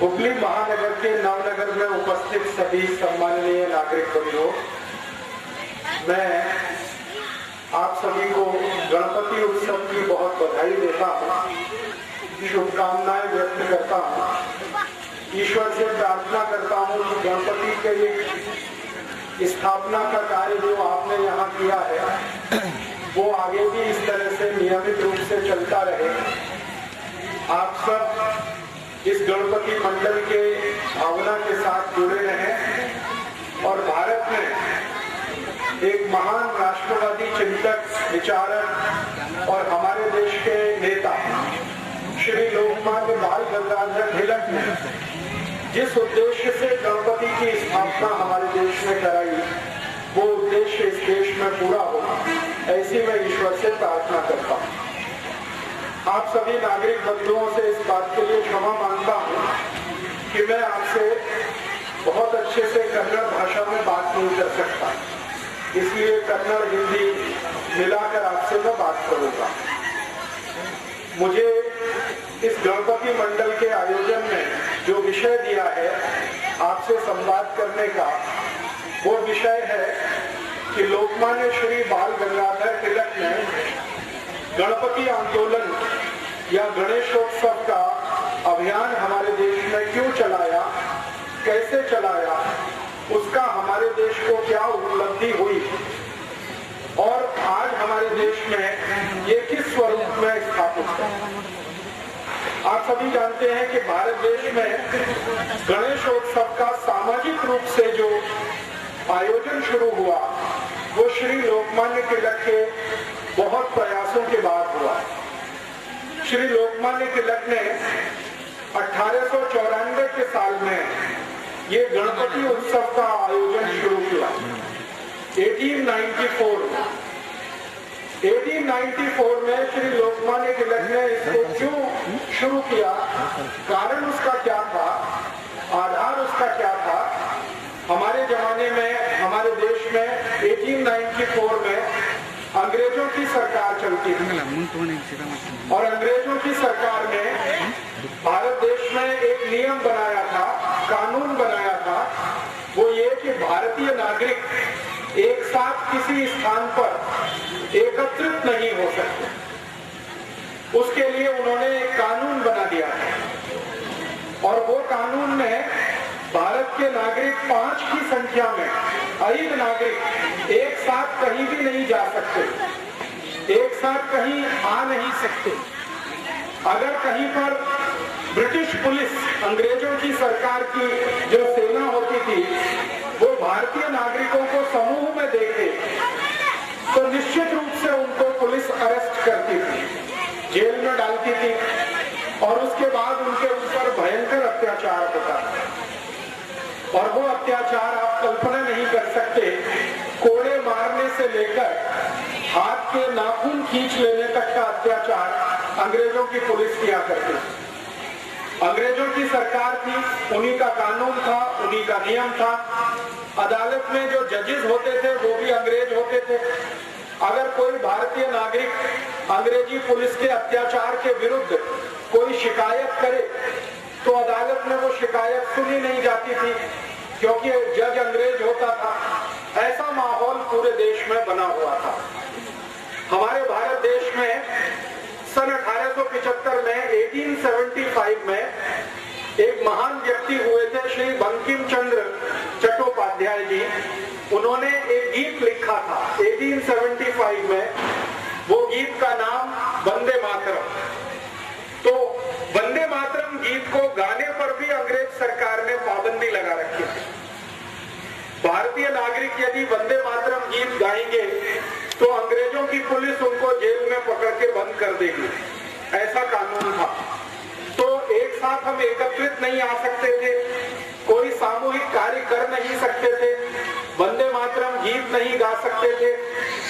हुगली महानगर के नवनगर में उपस्थित सभी सम्माननीय नागरिक बंधुओं, मैं आप सभी को गणपति उत्सव की बहुत बधाई देता हूँ, शुभकामनाएं व्यक्त करता हूँ। ईश्वर से प्रार्थना करता हूँ कि गणपति के स्थापना का कार्य जो आपने यहाँ किया है वो आगे भी इस तरह से नियमित रूप से चलता रहे। आप सब इस गणपति मंडल के भावना के साथ जुड़े रहें और भारत में एक महान राष्ट्रवादी चिंतक, विचारक और हमारे देश के नेता श्री लोकमान्य बाल गंगाधर तिलक ने जिस उद्देश्य से गणपति की स्थापना हमारे देश में कराई, वो उद्देश्य इस देश में पूरा होगा, ऐसी मैं ईश्वर से प्रार्थना करता हूँ। आप सभी नागरिक बंधुओं से इस बात के लिए क्षमा मांगता हूँ कि मैं आपसे बहुत अच्छे से कन्नड़ भाषा में बात नहीं कर सकता, इसलिए कन्नड़ हिंदी मिलाकर आपसे मैं बात करूंगा। मुझे इस गणपति मंडल के आयोजन में जो विषय दिया है आपसे संवाद करने का, वो विषय है कि लोकमान्य श्री बाल गंगाधर तिलक ने गणपति आंदोलन या गणेशोत्सव का अभियान हमारे देश में क्यों चलाया, कैसे चलाया, उसका हमारे देश को क्या उपलब्धि हुई और आज हमारे देश में ये किस स्वरूप में स्थापित है। आप सभी जानते हैं कि भारत देश में गणेशोत्सव का सामाजिक रूप से जो आयोजन शुरू हुआ वो श्री लोकमान्य तिलक के बहुत प्रयासों के बाद हुआ। श्री लोकमान्य तिलक ने 1894 के साल में ये गणपति उत्सव का आयोजन शुरू किया। 1894 में श्री लोकमान्य तिलक ने इसको क्यों शुरू किया, कारण उसका क्या था, आधार उसका क्या था। हमारे जमाने में, हमारे देश में 1894 में अंग्रेजों की सरकार चलती थी और अंग्रेजों की सरकार ने भारत देश में एक नियम बनाया था, कानून बनाया था, वो ये कि भारतीय नागरिक एक साथ किसी स्थान पर एकत्रित नहीं हो सकते। उसके लिए उन्होंने एक कानून बना दिया था और वो कानून में भारत के नागरिक 5 की संख्या में 5 नागरिक एक साथ कहीं भी नहीं जा सकते, एक साथ कहीं आ नहीं सकते। अगर कहीं पर ब्रिटिश पुलिस, अंग्रेजों की सरकार की जो सेना होती थी, वो भारतीय नागरिकों को समूह में देखे तो निश्चित रूप से उनको पुलिस अरेस्ट करती थी, जेल में डालती थी और उसके बाद उनके ऊपर भयंकर अत्याचार होता था। और वो अत्याचार आप कल्पना नहीं कर सकते, कोड़े मारने से लेकर हाथ के नाखून खींच लेने तक का अत्याचार अंग्रेजों की पुलिस किया करती। अंग्रेजों की सरकार थी, उन्हीं का कानून था, उन्हीं का नियम था। अदालत में जो जजेस होते थे वो भी अंग्रेज होते थे। अगर कोई भारतीय नागरिक अंग्रेजी पुलिस के अत्याचार के विरुद्ध कोई शिकायत करे तो अदालत में वो शिकायत सुनी नहीं जाती थी, क्योंकि जज अंग्रेज होता था। ऐसा माहौल पूरे देश में बना हुआ था। हमारे भारत देश में सन 1875 में 1875 में एक महान व्यक्ति हुए थे, श्री बंकिम चंद्र चट्टोपाध्याय जी। उन्होंने एक गीत लिखा था 1875 में, वो गीत का नाम वंदे मातरम। तो वंदे मातरम गीत को गाने पर भी अंग्रेज सरकार ने पाबंदी लगा रखी थी। भारतीय नागरिक यदि वंदे मातरम गीत गाएंगे तो अंग्रेजों की पुलिस उनको जेल में पकड़ के बंद कर देगी, ऐसा कानून था। तो एक साथ हम एकत्रित नहीं आ सकते थे, कोई सामूहिक कार्य कर नहीं सकते थे, वंदे मातरम गीत नहीं गा सकते थे।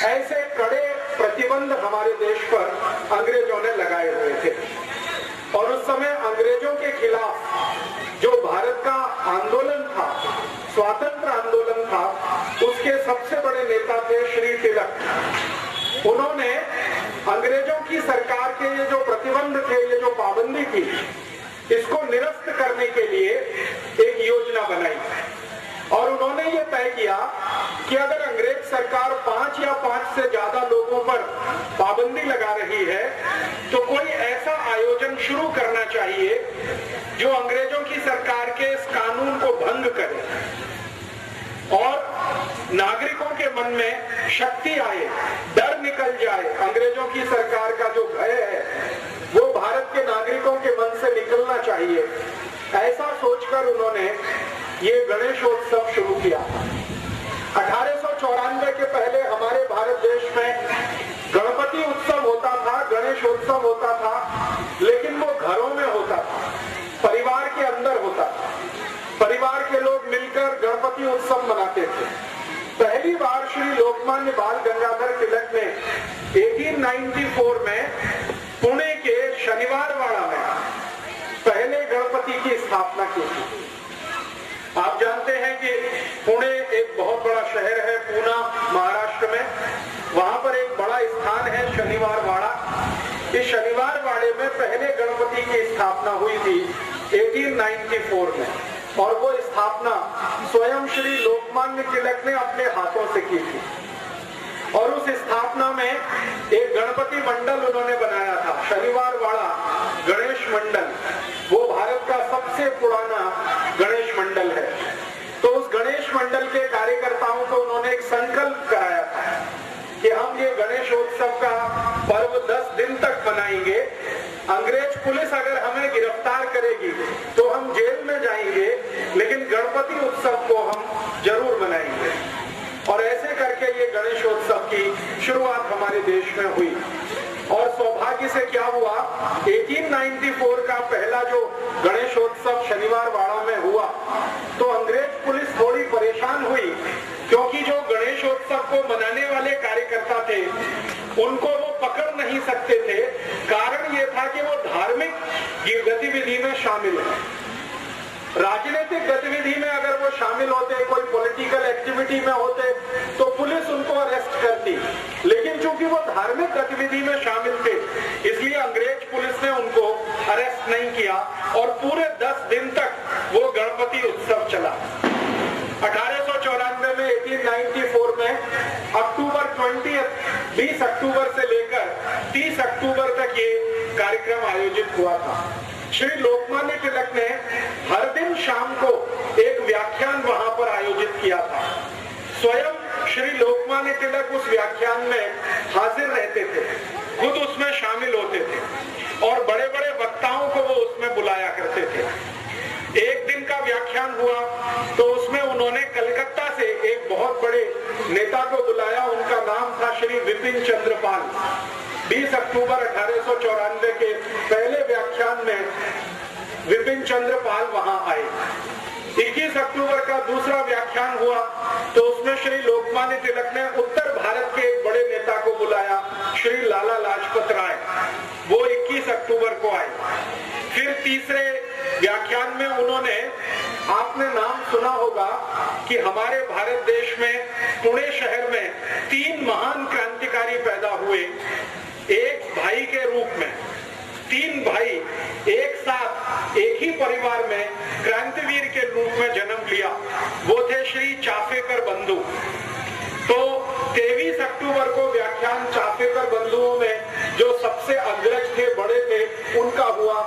ऐसे कड़े प्रतिबंध हमारे देश पर अंग्रेजों ने लगाए हुए थे और उस समय अंग्रेजों के खिलाफ जो भारत का आंदोलन था, स्वातंत्र आंदोलन था, उसके सबसे बड़े नेता थे श्री तिलक। उन्होंने अंग्रेजों की सरकार के ये जो प्रतिबंध थे, ये जो पाबंदी थी, इसको निरस्त करने के लिए एक योजना बनाई और उन्होंने ये तय किया कि अगर अंग्रेज सरकार 5 या 5 से ज्यादा लोगों पर पाबंदी लगा रही है तो कोई ऐसा आयोजन शुरू करना चाहिए जो अंग्रेजों की सरकार के इस कानून को भंग करे और नागरिकों के मन में शक्ति आए, डर निकल जाए। अंग्रेजों की सरकार का जो भय है वो भारत के नागरिकों के मन से निकलना चाहिए। ऐसा सोचकर उन्होंने ये गणेशोत्सव शुरू किया। 1894 के पहले हमारे भारत देश में गणपति उत्सव होता था, गणेशोत्सव होता था, लेकिन वो घरों में होता था, परिवार के अंदर होता था। परिवार के लोग मिलकर गणपति उत्सव मनाते थे। पहली बार श्री लोकमान्य बाल गंगाधर तिलक ने 1894 में पुणे के शनिवारवाड़ा में पहले गणपति की स्थापना की थी। आप जानते हैं कि पुणे एक बहुत बड़ा शहर है, पूना महाराष्ट्र में। वहां पर एक बड़ा स्थान है शनिवारवाड़ा। इस शनिवारवाड़े में पहले गणपति की स्थापना हुई थी 1894 में और वो स्थापना स्वयं श्री लोकमान्य तिलक ने अपने हाथों से की थी। और उस स्थापना में एक गणपति मंडल उन्होंने बनाया था, शनिवारवाड़ा गणेश मंडल। वो भारत का सबसे पुराना गणेश मंडल है। तो उस गणेश मंडल के कार्यकर्ताओं को उन्होंने एक संकल्प कराया था कि हम ये गणेशोत्सव का पर्व 10 दिन तक मनाएंगे। अंग्रेज पुलिस अगर हमें गिरफ्तार करेगी तो हम जेल में जाएंगे, लेकिन गणपति उत्सव को हम जरूर मनाएंगे। और ऐसे करके ये गणेशोत्सव की शुरुआत हमारे देश में हुई। और सौभाग्य से क्या हुआ, 1894 का पहला जो गणेशोत्सव शनिवारवाड़ा में हुआ तो अंग्रेज पुलिस थोड़ी परेशान हुई, क्योंकि जो गणेशोत्सव को मनाने वाले कार्यकर्ता थे उनको वो पकड़ नहीं सकते थे। कारण ये था कि वो धार्मिक गतिविधि में शामिल है। राजनीतिक गतिविधि में अगर वो शामिल होते, कोई पॉलिटिकल एक्टिविटी में होते तो पुलिस उनको अरेस्ट करती, लेकिन चूंकि वो धार्मिक गतिविधि में शामिल थे इसलिए अंग्रेज पुलिस ने उनको अरेस्ट नहीं किया और पूरे 10 दिन तक वो गणपति उत्सव चला। 1894 में 1894 में अक्टूबर 20 अक्टूबर से लेकर 30 अक्टूबर तक ये कार्यक्रम आयोजित हुआ था। श्री लोकमान्य तिलक ने हर दिन शाम को एक व्याख्यान वहां पर आयोजित किया था। स्वयं श्री लोकमान्य तिलक उस व्याख्यान में हाजिर रहते थे, खुद उसमें शामिल होते थे और बड़े बड़े वक्ताओं को वो उसमें बुलाया करते थे। एक दिन का व्याख्यान हुआ तो उसमें उन्होंने कलकत्ता से एक बहुत बड़े नेता को बुलाया। उनका नाम था श्री विपिन चंद्र पाल। 20 अक्टूबर 1894 के पहले व्याख्यान में विपिन चंद्र पाल वहां आए। 21 अक्टूबर का दूसरा व्याख्यान हुआ तो उसमें श्री लोकमान्य तिलक ने उत्तर भारत के एक बड़े नेता को बुलाया, श्री लाला लाजपत राय। वो 21 अक्टूबर को आए। फिर तीसरे व्याख्यान में उन्होंने, आपने नाम सुना होगा कि हमारे भारत देश में पुणे शहर में 3 महान क्रांतिकारी पैदा हुए एक भाई के रूप में। 3 भाई एक साथ एक ही परिवार में क्रांतिवीर के रूप में जन्म लिया। वो थे श्री चाफेकर बंधु। तो 23 अक्टूबर को व्याख्यान चाफेकर बंधुओं में जो सबसे अग्रज थे, बड़े थे, उनका हुआ।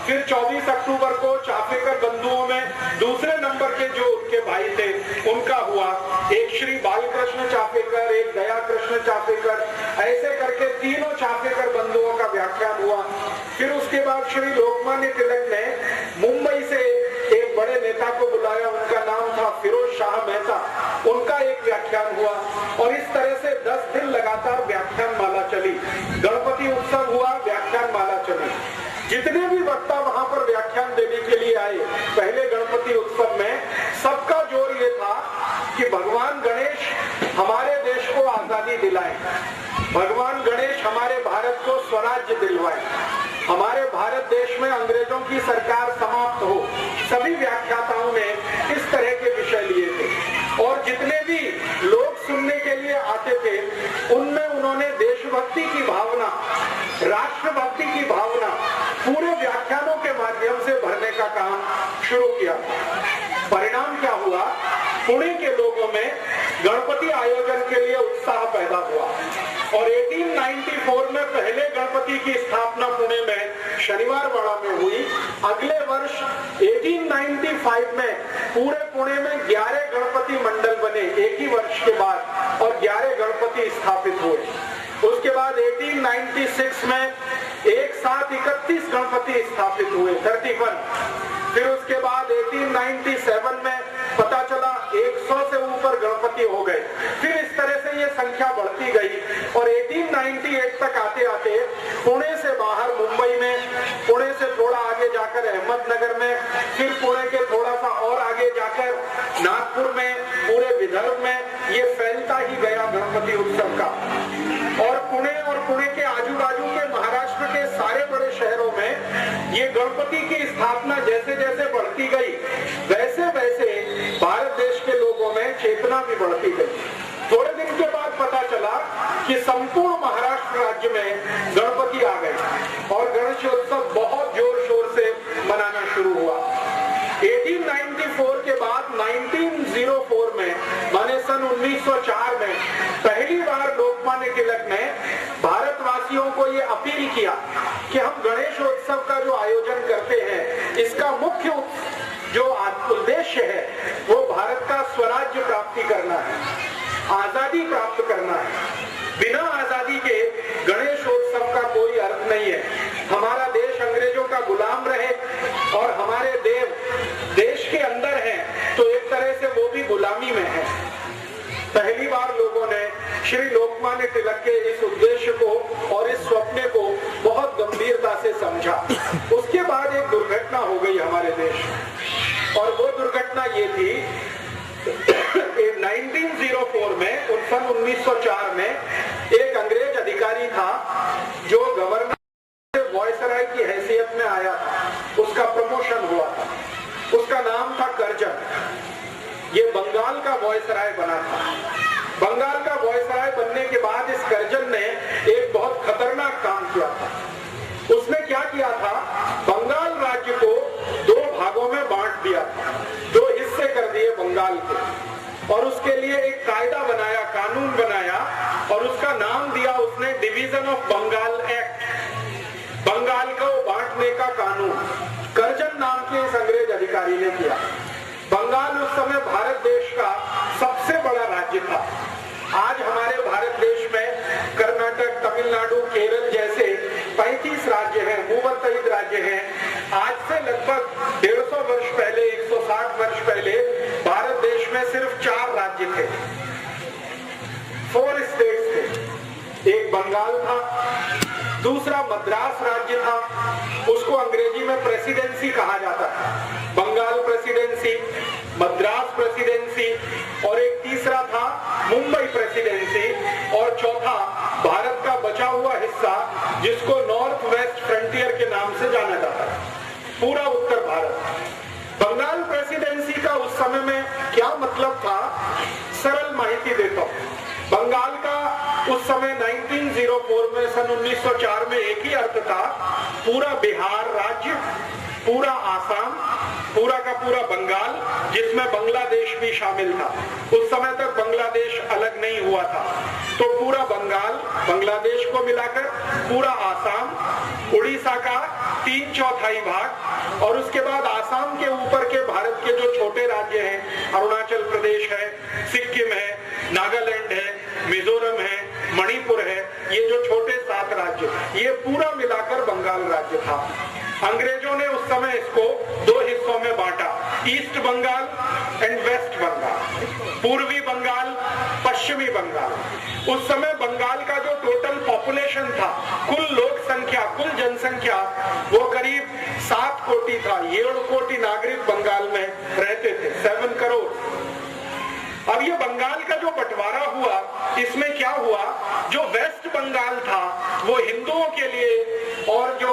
फिर 24 अक्टूबर को चाफेकर बंधुओं में दूसरे नंबर के जो उनके भाई थे उनका हुआ। एक श्री बालकृष्ण चाफेकर, एक दया कृष्ण चाफेकर, ऐसे करके तीनों चाफेकर बंधुओं का व्याख्यान हुआ। फिर उसके बाद श्री लोकमान्य तिलक ने मुंबई से एक बड़े नेता को बुलाया, उनका नाम था फिरोज शाह मेहता। उनका एक व्याख्यान हुआ और इस तरह से 10 दिन लगातार व्याख्यान माला चली। गणपति उत्सव हुआ, व्याख्यान माला चली। जितने भी वक्ता वहां पर व्याख्यान देने के लिए आए पहले गणपति उत्सव में, सबका जोर ये था कि भगवान गणेश हमारे देश को आजादी दिलाए, भगवान गणेश हमारे भारत को स्वराज्य दिलवाए, हमारे भारत देश में अंग्रेजों की सरकार समाप्त हो। सभी व्याख्याताओं ने इस तरह के विषय लिए थे और जितने भी लोग सुनने के लिए आते थे उनमें उन्होंने देशभक्ति की भावना, राष्ट्रभक्ति की भावना, पूरे व्याख्यानों के माध्यम से भरने का काम शुरू किया। परिणाम क्या हुआ? पुणे के लोगों में गणपति आयोजन के लिए उत्साह पैदा हुआ और 1894 में पहले गणपति की स्थापना पुणे में शनिवारवाड़ा में हुई। अगले वर्ष 1895 में पूरे पुणे में 11 गणपति मंडल बने एक ही वर्ष के बाद और 11 गणपति स्थापित हुए। उसके बाद 1896 में एक साथ 31 गणपति स्थापित हुए, 31। फिर उसके बाद 1897 में पता चला 100 से ऊपर गणपति हो गए। फिर इस तरह से ये संख्या बढ़ती गई और 1898 तक आते आते पुणे से बाहर मुंबई में, पुणे से थोड़ा आगे जाकर अहमदनगर में, फिर पुणे के थोड़ा सा और आगे जाकर नागपुर में, पूरे विदर्भ में ये फैलता ही गया गणपति उत्सव का। और पुणे के आजू बाजू के महाराष्ट्र के सारे बड़े शहरों में ये गणपति की स्थापना जैसे जैसे बढ़ती गई वैसे वैसे भारत देश के लोगों में चेतना भी बढ़ती गई। थोड़े दिन के बाद पता चला कि संपूर्ण महाराष्ट्र राज्य में गणपति आ गए और गणेशोत्सव बहुत जोर शोर से मनाना शुरू हुआ। 1894 के बाद 1904 में, माने सन 1904 में पहली बार लोकमान्य तिलक ने भारतवासियों को ये अपील किया कि हम गणेशोत्सव का जो आयोजन करते हैं इसका मुख्य जो उद्देश्य है वो भारत का स्वराज्य प्राप्ति करना है, आजादी प्राप्त करना है। बिना आजादी के गणेशोत्सव का कोई अर्थ नहीं है। हमारा देश अंग्रेजों का गुलाम रहे और हमारे देव देश के अंदर हैं तो एक तरह से वो भी गुलामी में है। पहली बार लोगों ने श्री लोकमान्य तिलक के इस उद्देश्य को और इस स्वप्न को बहुत गंभीरता से समझा। उसके बाद एक दुर्घटना हो गई हमारे देश और वो दुर्घटना ये थी 1904 में, सन 1904 में एक अंग्रेज अधिकारी था जो गवर्नर वॉयसराय की हैसियत में आया था, उसका प्रमोशन हुआ था। उसका नाम था कर्जन। ये बंगाल का वॉयसराय बना था। बंगाल का वॉयसराय बनने के बाद इस कर्जन ने एक बहुत खतरनाक काम किया था। उसने क्या किया था? बंगाल राज्य को 2 भागों में बांट दिया था, 2 हिस्से कर दिए बंगाल के और उसके लिए एक कायदा बनाया, कानून बनाया और उसका नाम दिया उसने division of Bengal act, Bengal को बांटने का कानून। कर्जन नाम के इस अंग्रेज अधिकारी ने किया। बंगाल उस समय भारत देश का सबसे बड़ा राज्य था। आज हमारे भारत देश में कर्नाटक, तमिलनाडु, केरल जैसे 35 राज्य हैं, भूमध्ययुक्त राज्य हैं। आज से लगभग 150 वर्ष पहले, 160 वर्ष पहले भारत देश में सिर्फ 4 राज्य थे, 4 स्टेट्स थे। एक बंगाल था, दूसरा मद्रास राज्य था, उसको अंग्रेजी में प्रेसिडेंसी कहा जाता था, बंगाल प्रेसिडेंसी, मद्रास प्रेसिडेंसी, और एक तीसरा था मुंबई प्रेसिडेंसी और चौथा भारत का बचा हुआ हिस्सा जिसको नॉर्थ वेस्ट फ्रंटियर के नाम से जाना जाता है, पूरा उत्तर भारत। बंगाल प्रेसिडेंसी का उस समय में क्या मतलब था, सरल माहिती देता हूं। बंगाल का उस समय 1904 में, सन 1904 में एक ही अर्थ था, पूरा बिहार राज्य, पूरा आसाम, पूरा का पूरा बंगाल जिसमें बांग्लादेश भी शामिल था। उस समय तक बांग्लादेश अलग नहीं हुआ था, तो पूरा बंगाल, बांग्लादेश को मिलाकर पूरा आसाम, उड़ीसा का 3/4 भाग और उसके बाद आसाम के ऊपर के भारत के जो छोटे राज्य हैं, अरुणाचल प्रदेश है, सिक्किम है, नागालैंड है, मिजोरम है, मणिपुर है, ये जो छोटे 7 राज्य, ये पूरा मिलाकर बंगाल राज्य था। अंग्रेजों ने उस समय इसको 2 हिस्सों में बांटा, east Bengal and west Bengal, पूर्वी बंगाल, पश्चिमी बंगाल। उस समय बंगाल का जो टोटल पॉपुलेशन था, कुल लोक संख्या, कुल जनसंख्या, वो करीब 7 कोटि था। 7 कोटि नागरिक बंगाल में रहते थे, 7 करोड़। अब ये बंगाल का जो बंटवारा हुआ, इसमें क्या हुआ, जो वेस्ट बंगाल था वो हिंदुओं के लिए और जो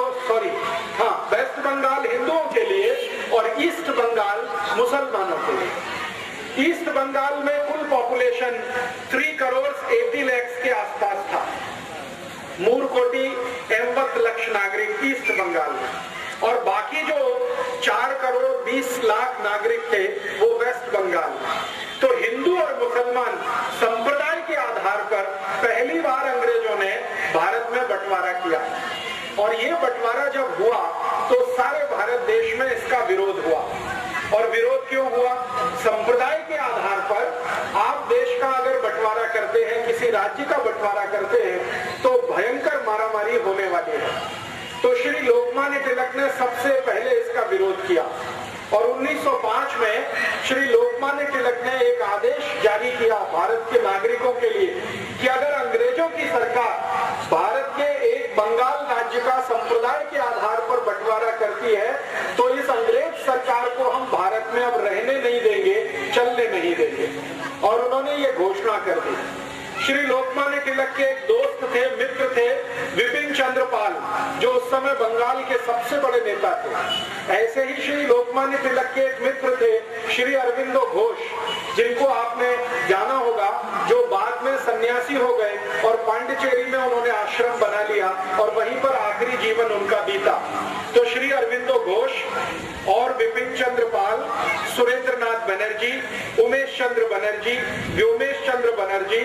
वेस्ट बंगाल हिंदुओं के लिए और ईस्ट बंगाल मुसलमानों के लिए। ईस्ट बंगाल में कुल पॉपुलेशन 3 करोड़ 80 लाख के आसपास था। 3 कोटि 80 लाख नागरिक ईस्ट बंगाल में, और बाकी जो 4 करोड़ 20 लाख नागरिक थे वो वेस्ट बंगाल में। तो हिंदू और मुसलमान संप्रदाय के आधार पर पहली बार अंग्रेजों ने भारत में बंटवारा किया, और ये बंटवारा जब हुआ तो सारे भारत देश में इसका विरोध हुआ। और विरोध क्यों हुआ? संप्रदाय के आधार पर आप देश का अगर बंटवारा करते हैं, किसी राज्य का बंटवारा करते हैं, तो भयंकर मारामारी होने वाली है। तो श्री लोकमान्य तिलक ने सबसे पहले इसका विरोध किया, और 1905 में श्री लोकमान्य तिलक ने एक आदेश जारी किया भारत के नागरिकों के लिए कि अगर अंग्रेजों की सरकार भारत के एक बंगाल राज्य का संप्रदाय के आधार पर बंटवारा करती है तो इस अंग्रेज सरकार को हम भारत में अब रहने नहीं देंगे, चलने नहीं देंगे। और उन्होंने ये घोषणा कर दी। श्री लोकमान्य तिलक के एक दोस्त थे, मित्र थे, विपिन चंद्र पाल, जो उस समय बंगाल के सबसे बड़े नेता थे। ऐसे ही श्री लोकमान्य तिलक के एक मित्र थे श्री अरविंदो घोष, जिनको आपने जाना होगा, जो बाद में सन्यासी हो गए और पांडिचेरी में उन्होंने आश्रम बना लिया और वहीं पर आखिरी जीवन उनका बीता। तो श्री अरविंदो घोष और विपिन चंद्र पाल, सुरेंद्र नाथ बनर्जी, उमेश चंद्र बनर्जी, व्योमेश चंद्र बनर्जी,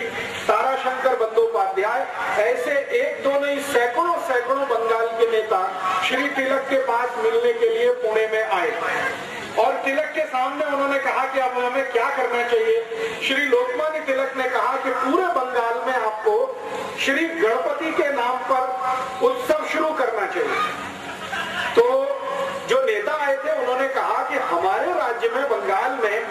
ताराशंकर बंदोपाध्याय, ऐसे एक दो नहीं सैकड़ों सैकड़ों बंगाल के नेता श्री तिलक के पास मिलने के लिए पुणे में आए, और तिलक के सामने उन्होंने कहा कि अब हमें क्या करना चाहिए। श्री लोकमान्य तिलक ने कहा कि पूरे बंगाल में आपको श्री गणपति के नाम पर उत्सव शुरू करना चाहिए। तो जो नेता आए थे उन्होंने कहा कि हमारे राज्य में, बंगाल में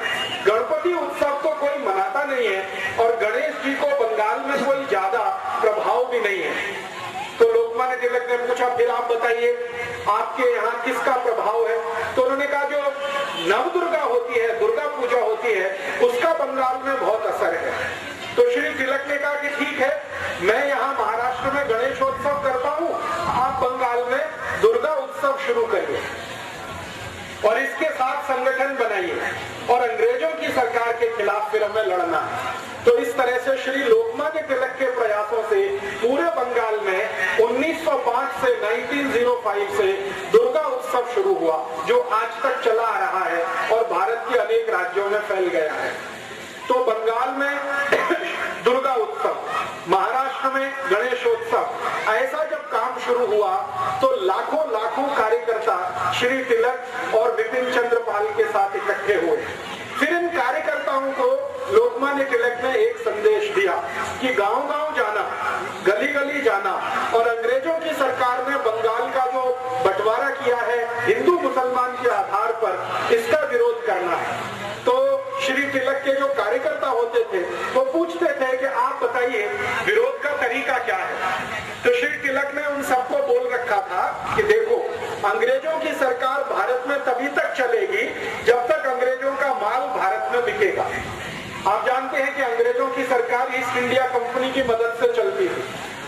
गणपति उत्सव तो कोई मनाता नहीं है, और गणेश जी को बंगाल में कोई ज्यादा प्रभाव भी नहीं है। तो लोकमान्य तिलक ने पूछा, फिर आप बताइए आपके यहाँ किसका प्रभाव है? तो उन्होंने कहा जो नवदुर्गा होती है, दुर्गा पूजा होती है, उसका बंगाल में बहुत असर है। तो श्री तिलक ने कहा कि ठीक है, मैं यहाँ महाराष्ट्र में गणेशोत्सव करता हूँ, आप बंगाल में दुर्गा उत्सव शुरू करिए और इसके साथ संगठन बनाइए, और अंग्रेजों की सरकार के खिलाफ फिर हमें लड़ना है। तो इस तरह से श्री लोकमान्य तिलक के प्रयासों से पूरे बंगाल में 1905 से 1905 से दुर्गा उत्सव शुरू हुआ, जो आज तक चला आ रहा है और भारत के अनेक राज्यों में फैल गया है। तो बंगाल में दुर्गा उत्सव, महाराष्ट्र में गणेशोत्सव, ऐसा जब काम शुरू हुआ तो लाखों लाखों कार्यकर्ता श्री तिलक और विपिन चंद्र पाल के साथ इकट्ठे हुए। फिर इन कार्यकर्ताओं को लोकमान्य तिलक ने एक संदेश दिया कि गांव-गांव जाना, गली-गली जाना, और अंग्रेजों की सरकार ने बंगाल का जो बंटवारा किया है हिंदू मुसलमान के आधार पर, इसका विरोध करना है। तो श्री तिलक के जो कार्यकर्ता होते थे वो पूछते थे कि आप बताइए विरोध का तरीका क्या है। तो श्री तिलक ने उन सबको बोल रखा था कि देखो, अंग्रेजों की सरकार भारत में तभी तक चलेगी जब तक अंग्रेजों का माल भारत में बिकेगा। आप जानते हैं कि अंग्रेजों की सरकार ईस्ट इंडिया कंपनी की मदद से चलती थी,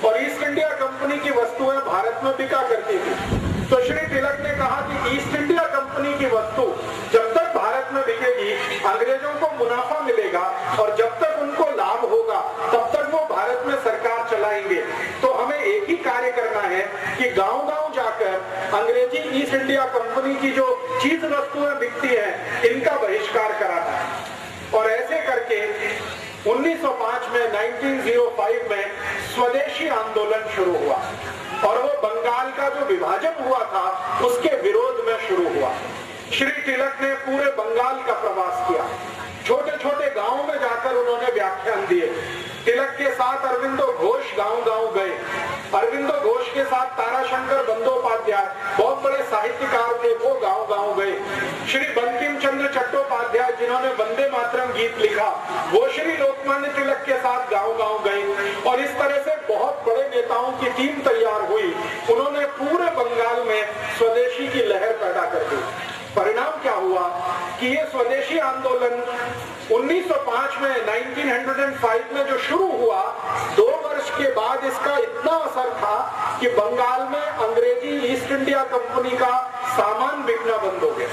और ईस्ट इंडिया कंपनी की वस्तुएं भारत में बिका करती थी। तो श्री तिलक ने कहा कि ईस्ट इंडिया कंपनी की वस्तु जब तक भारत में बिकेगी अंग्रेजों को मुनाफा मिलेगा, और जब तक उनको लाभ होगा तब तक वो भारत में सरकार चलाएंगे। तो हमें एक ही कार्य करना है कि गांव-गांव जाकर अंग्रेजी ईस्ट इंडिया कंपनी की जो चीज वस्तुएं बिकती हैं इनका बहिष्कार कराना है। और ऐसे करके 1905 में 1905 में स्वदेशी आंदोलन शुरू हुआ, और वो बंगाल का जो विभाजन हुआ था उसके विरोध में शुरू हुआ। श्री तिलक ने पूरे बंगाल का प्रवास किया, छोटे छोटे गांवों में जाकर उन्होंने व्याख्यान दिए। तिलक के साथ अरविंदो घोष गांव-गांव गए। अरविंदो घोष के साथ ताराशंकर बंदोपाध्याय, बहुत बड़े साहित्यकार थे, वो गांव-गांव गए। श्री बंकिम चंद्र चट्टोपाध्याय, जिन्होंने वंदे मातरम गीत लिखा, वो श्री लोकमान्य तिलक के साथ गांव-गांव गए, और इस तरह से बहुत बड़े नेताओं की टीम तैयार हुई। उन्होंने पूरे बंगाल में स्वदेशी की लहर पैदा कर दी। परिणाम क्या हुआ कि ये स्वदेशी आंदोलन 1905 में 1905 में जो शुरू हुआ, 2 वर्ष के बाद इसका इतना असर था कि बंगाल में अंग्रेजी ईस्ट इंडिया कंपनी का सामान बिकना बंद हो गया,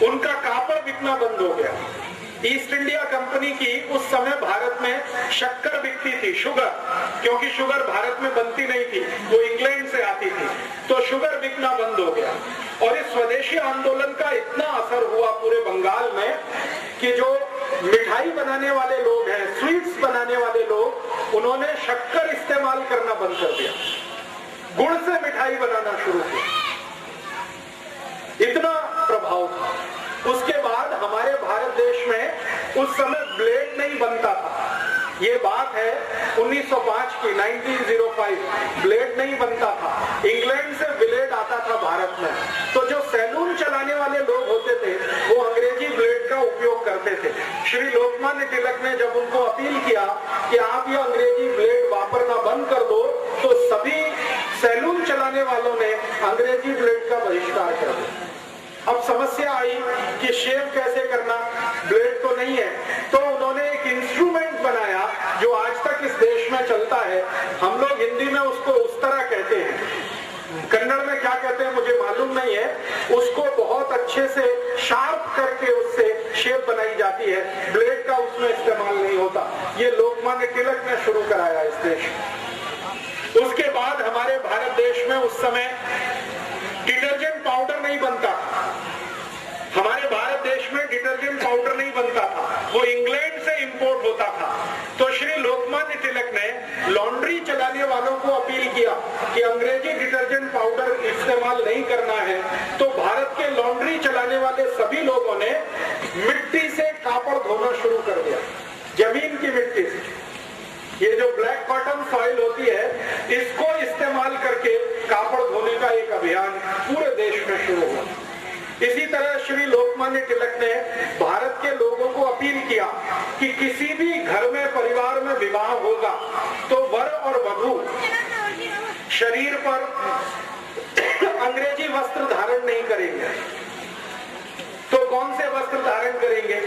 उनका कापड़ बिकना बंद हो गया, ईस्ट इंडिया कंपनी की उस समय भारत में शक्कर बिकती थी, शुगर, क्योंकि शुगर भारत में बनती नहीं थी, वो इंग्लैंड से आती थी, तो शुगर बिकना बंद हो गया। और इस स्वदेशी आंदोलन का इतना असर हुआ पूरे बंगाल में कि जो मिठाई बनाने वाले लोग हैं, स्वीट्स बनाने वाले लोग, उन्होंने शक्कर इस्तेमाल करना बंद कर दिया, गुड़ से मिठाई बनाना शुरू किया। इतना प्रभाव था। उसके बाद हमारे भारत देश में उस समय ब्लेड नहीं बनता था, ये बात है 1905 की, 1905, ब्लेड नहीं बनता था, इंग्लैंड से ब्लेड आता था भारत में। तो जो सैलून चलाने वाले लोग होते थे वो अंग्रेजी ब्लेड का उपयोग करते थे। श्री लोकमान्य तिलक ने जब उनको अपील किया कि आप ये अंग्रेजी ब्लेड वापरना बंद कर दो, तो सभी सैलून चलाने वालों ने अंग्रेजी ब्लेड का बहिष्कार कर दिया। अब समस्या आई कि शेव कैसे करना, ब्लेड तो नहीं है, तो उन्होंने एक इंस्ट्रूमेंट बनाया जो आज तक इस देश में चलता है। हम लोग हिंदी में उसको उस तरह कहते हैं, कन्नड़ में क्या कहते हैं मुझे मालूम नहीं है। उसको बहुत अच्छे से शार्प करके उससे शेप बनाई जाती है, ब्लेड का उसमें इस्तेमाल नहीं होता। ये लोकमान्य तिलक ने शुरू कराया इस देश। उसके बाद हमारे भारत देश में उस समय डिटर्जेंट पाउडर नहीं बनता, हमारे भारत देश में डिटर्जेंट पाउडर नहीं बनता था, वो इंग्लैंड से इंपोर्ट होता था। तो श्री लोकमान्य तिलक ने लॉन्ड्री चलाने वालों को अपील किया कि अंग्रेजी डिटर्जेंट पाउडर इस्तेमाल नहीं करना है। तो भारत के लॉन्ड्री चलाने वाले सभी लोगों ने मिट्टी से कापड़ धोना शुरू कर दिया, जमीन की मिट्टी से। ये जो ब्लैक कॉटन सॉइल होती है, इसको इस्तेमाल करके कापड़ धोने का एक अभियान पूरे देश में शुरू हुआ। इसी तरह श्री लोकमान्य तिलक ने भारत के लोगों को अपील किया कि किसी भी घर में, परिवार में विवाह होगा तो वर और वधू शरीर पर अंग्रेजी वस्त्र धारण नहीं करेंगे। तो कौन से वस्त्र धारण करेंगे?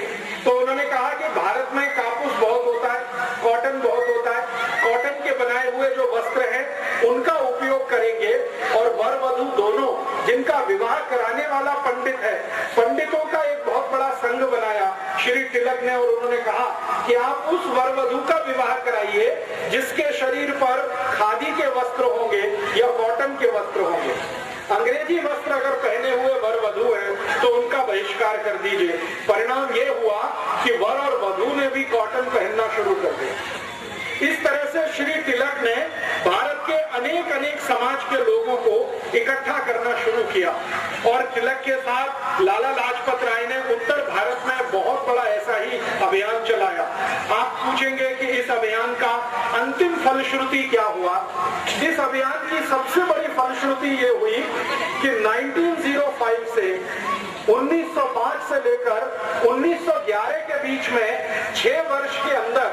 तो उन्होंने कहा कि भारत में कापूस बहुत होता है, कॉटन बहुत होता है, कॉटन के बनाए हुए जो वस्त्र हैं उनका उपयोग करेंगे। और वर वधू दोनों, जिनका विवाह कराने वाला पंडित है, पंडितों का एक बहुत बड़ा संघ बनाया श्री तिलक ने। और उन्होंने कहा कि आप उस वर वधू का विवाह कराइए जिसके शरीर पर खादी के वस्त्र होंगे या कॉटन के वस्त्र होंगे। अंग्रेजी वस्त्र अगर पहने हुए वर वधू है तो उनका बहिष्कार कर दीजिए। परिणाम ये हुआ कि वर और वधू ने भी कॉटन पहनना शुरू कर दिया। इस तरह से श्री तिलक ने भारत के अनेक अनेक समाज के लोगों को इकट्ठा करना शुरू किया। और तिलक के साथ लाला लाजपत राय ने उत्तर भारत में बहुत बड़ा ऐसा ही अभियान चलाया। आप पूछेंगे कि इस अभियान का अंतिम फलश्रुति क्या हुआ? इस अभियान की सबसे बड़ी फलश्रुति ये हुई कि 1905 से 1905 से लेकर 1911 के बीच में 6 वर्ष के अंदर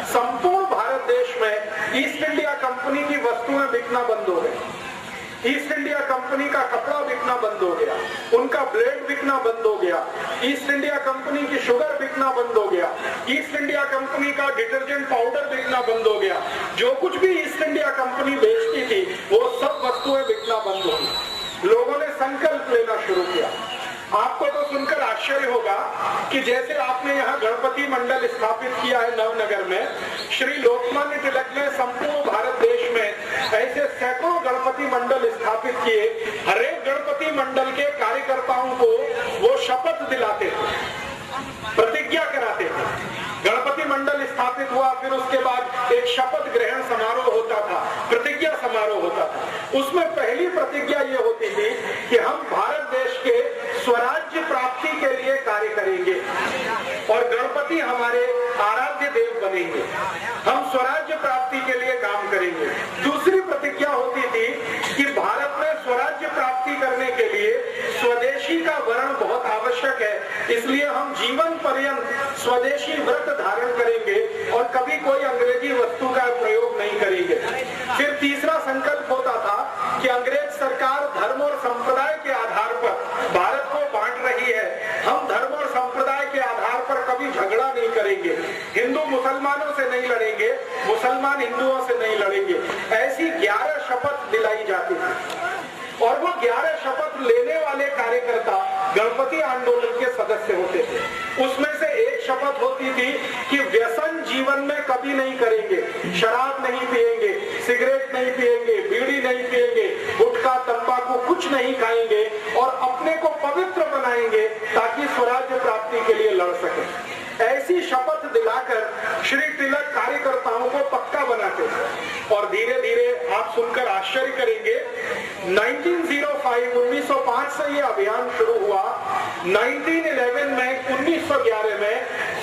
संपूर्ण भारत देश में ईस्ट इंडिया कंपनी की वस्तुएं बिकना बंद हो गई। ईस्ट इंडिया कंपनी का कपड़ा बिकना बंद हो गया, उनका ब्लेड बिकना बंद हो गया, ईस्ट इंडिया कंपनी की शुगर बिकना बंद हो गया, ईस्ट इंडिया कंपनी का डिटर्जेंट पाउडर बिकना बंद हो गया। जो कुछ भी ईस्ट इंडिया कंपनी बेचती थी वो सब वस्तुएं बिकना बंद हो गई। लोगों ने संकल्प लेना शुरू किया। आपको तो सुनकर आश्चर्य होगा कि जैसे आपने यहाँ गणपति मंडल स्थापित किया है नवनगर में, श्री लोकमान्य तिलक ने संपूर्ण भारत देश में ऐसे सैकड़ों गणपति मंडल स्थापित किए। हर एक गणपति मंडल के कार्यकर्ताओं को वो शपथ दिलाते थे, प्रतिज्ञा कराते थे। गणपति मंडल स्थापित हुआ, फिर उसके बाद एक शपथ ग्रहण समारोह होता था, प्रतिज्ञा समारोह होता था। उसमें पहली प्रतिज्ञा ये होती थी कि हम भारत देश के स्वराज्य प्राप्ति के लिए कार्य करेंगे और गणपति हमारे आराध्य देव बनेंगे। हम स्वराज्य प्राप्ति के लिए काम करेंगे। दूसरी प्रतिज्ञा होती थी कि भारत में स्वराज्य प्राप्ति करने के लिए स्वदेशी का वर्ण बहुत आवश्यक है, इसलिए हम जीवन पर्यंत स्वदेशी व्रत धारण करेंगे और कभी कोई अंग्रेजी वस्तु का प्रयोग नहीं करेंगे। फिर तीसरा संकल्प होता था कि अंग्रेज सरकार धर्म और संप्रदाय के आधार पर भारत को बांट रही है, हम धर्म और संप्रदाय के आधार पर कभी झगड़ा नहीं करेंगे, हिंदू मुसलमानों से नहीं लड़ेंगे, मुसलमान हिंदुओं से नहीं लड़ेंगे। ऐसी 11 शपथ दिलाई जाती थी और वो 11 शपथ लेने वाले कार्यकर्ता गणपति आंदोलन के सदस्य होते थे। उसमें से एक शपथ होती थी कि व्यसन जीवन में कभी नहीं करेंगे, शराब नहीं पिएंगे, सिगरेट नहीं पिएंगे, बीड़ी नहीं पिएंगे, गुटखा तंबाकू कुछ नहीं खाएंगे और अपने को पवित्र बनाएंगे ताकि स्वराज्य प्राप्ति के लिए लड़ सके। ऐसी शपथ दिलाकर श्री तिलक कार्यकर्ताओं को पक्का बनाते थे और धीरे धीरे आप सुनकर आश्चर्य करेंगे 1905 से ये अभियान शुरू हुआ। 1911 में 1911 में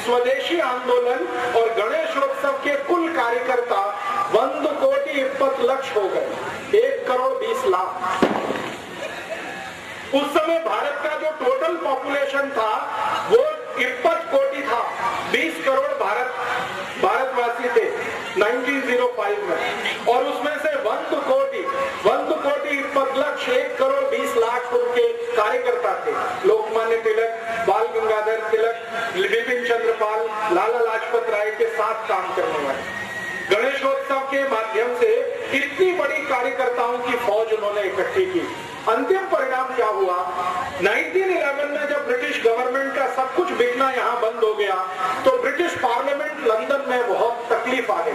स्वदेशी आंदोलन और गणेशोत्सव के कुल कार्यकर्ता 1,20,20 हो गए, 1,20,00,000। उस समय भारत का जो टोटल पॉपुलेशन था वो 21 कोटि था, 20 करोड़ भारतवासी थे 1905 में और उसमें से 1,20,20,1,20,00,000 उनके कार्यकर्ता थे। लोकमान्य तिलक, बाल गंगाधर तिलक, बिपिन चंद्र पाल, लाला लाजपत राय के साथ काम करने वाले। गणेशोत्सव के माध्यम से इतनी बड़ी कार्यकर्ताओं की फौज उन्होंने इकट्ठी की। अंतिम परिणाम क्या हुआ? 1911 में जब ब्रिटिश गवर्नमेंट का सब कुछ बिकना यहाँ बंद हो गया तो ब्रिटिश पार्लियामेंट लंदन में बहुत तकलीफ आ गई,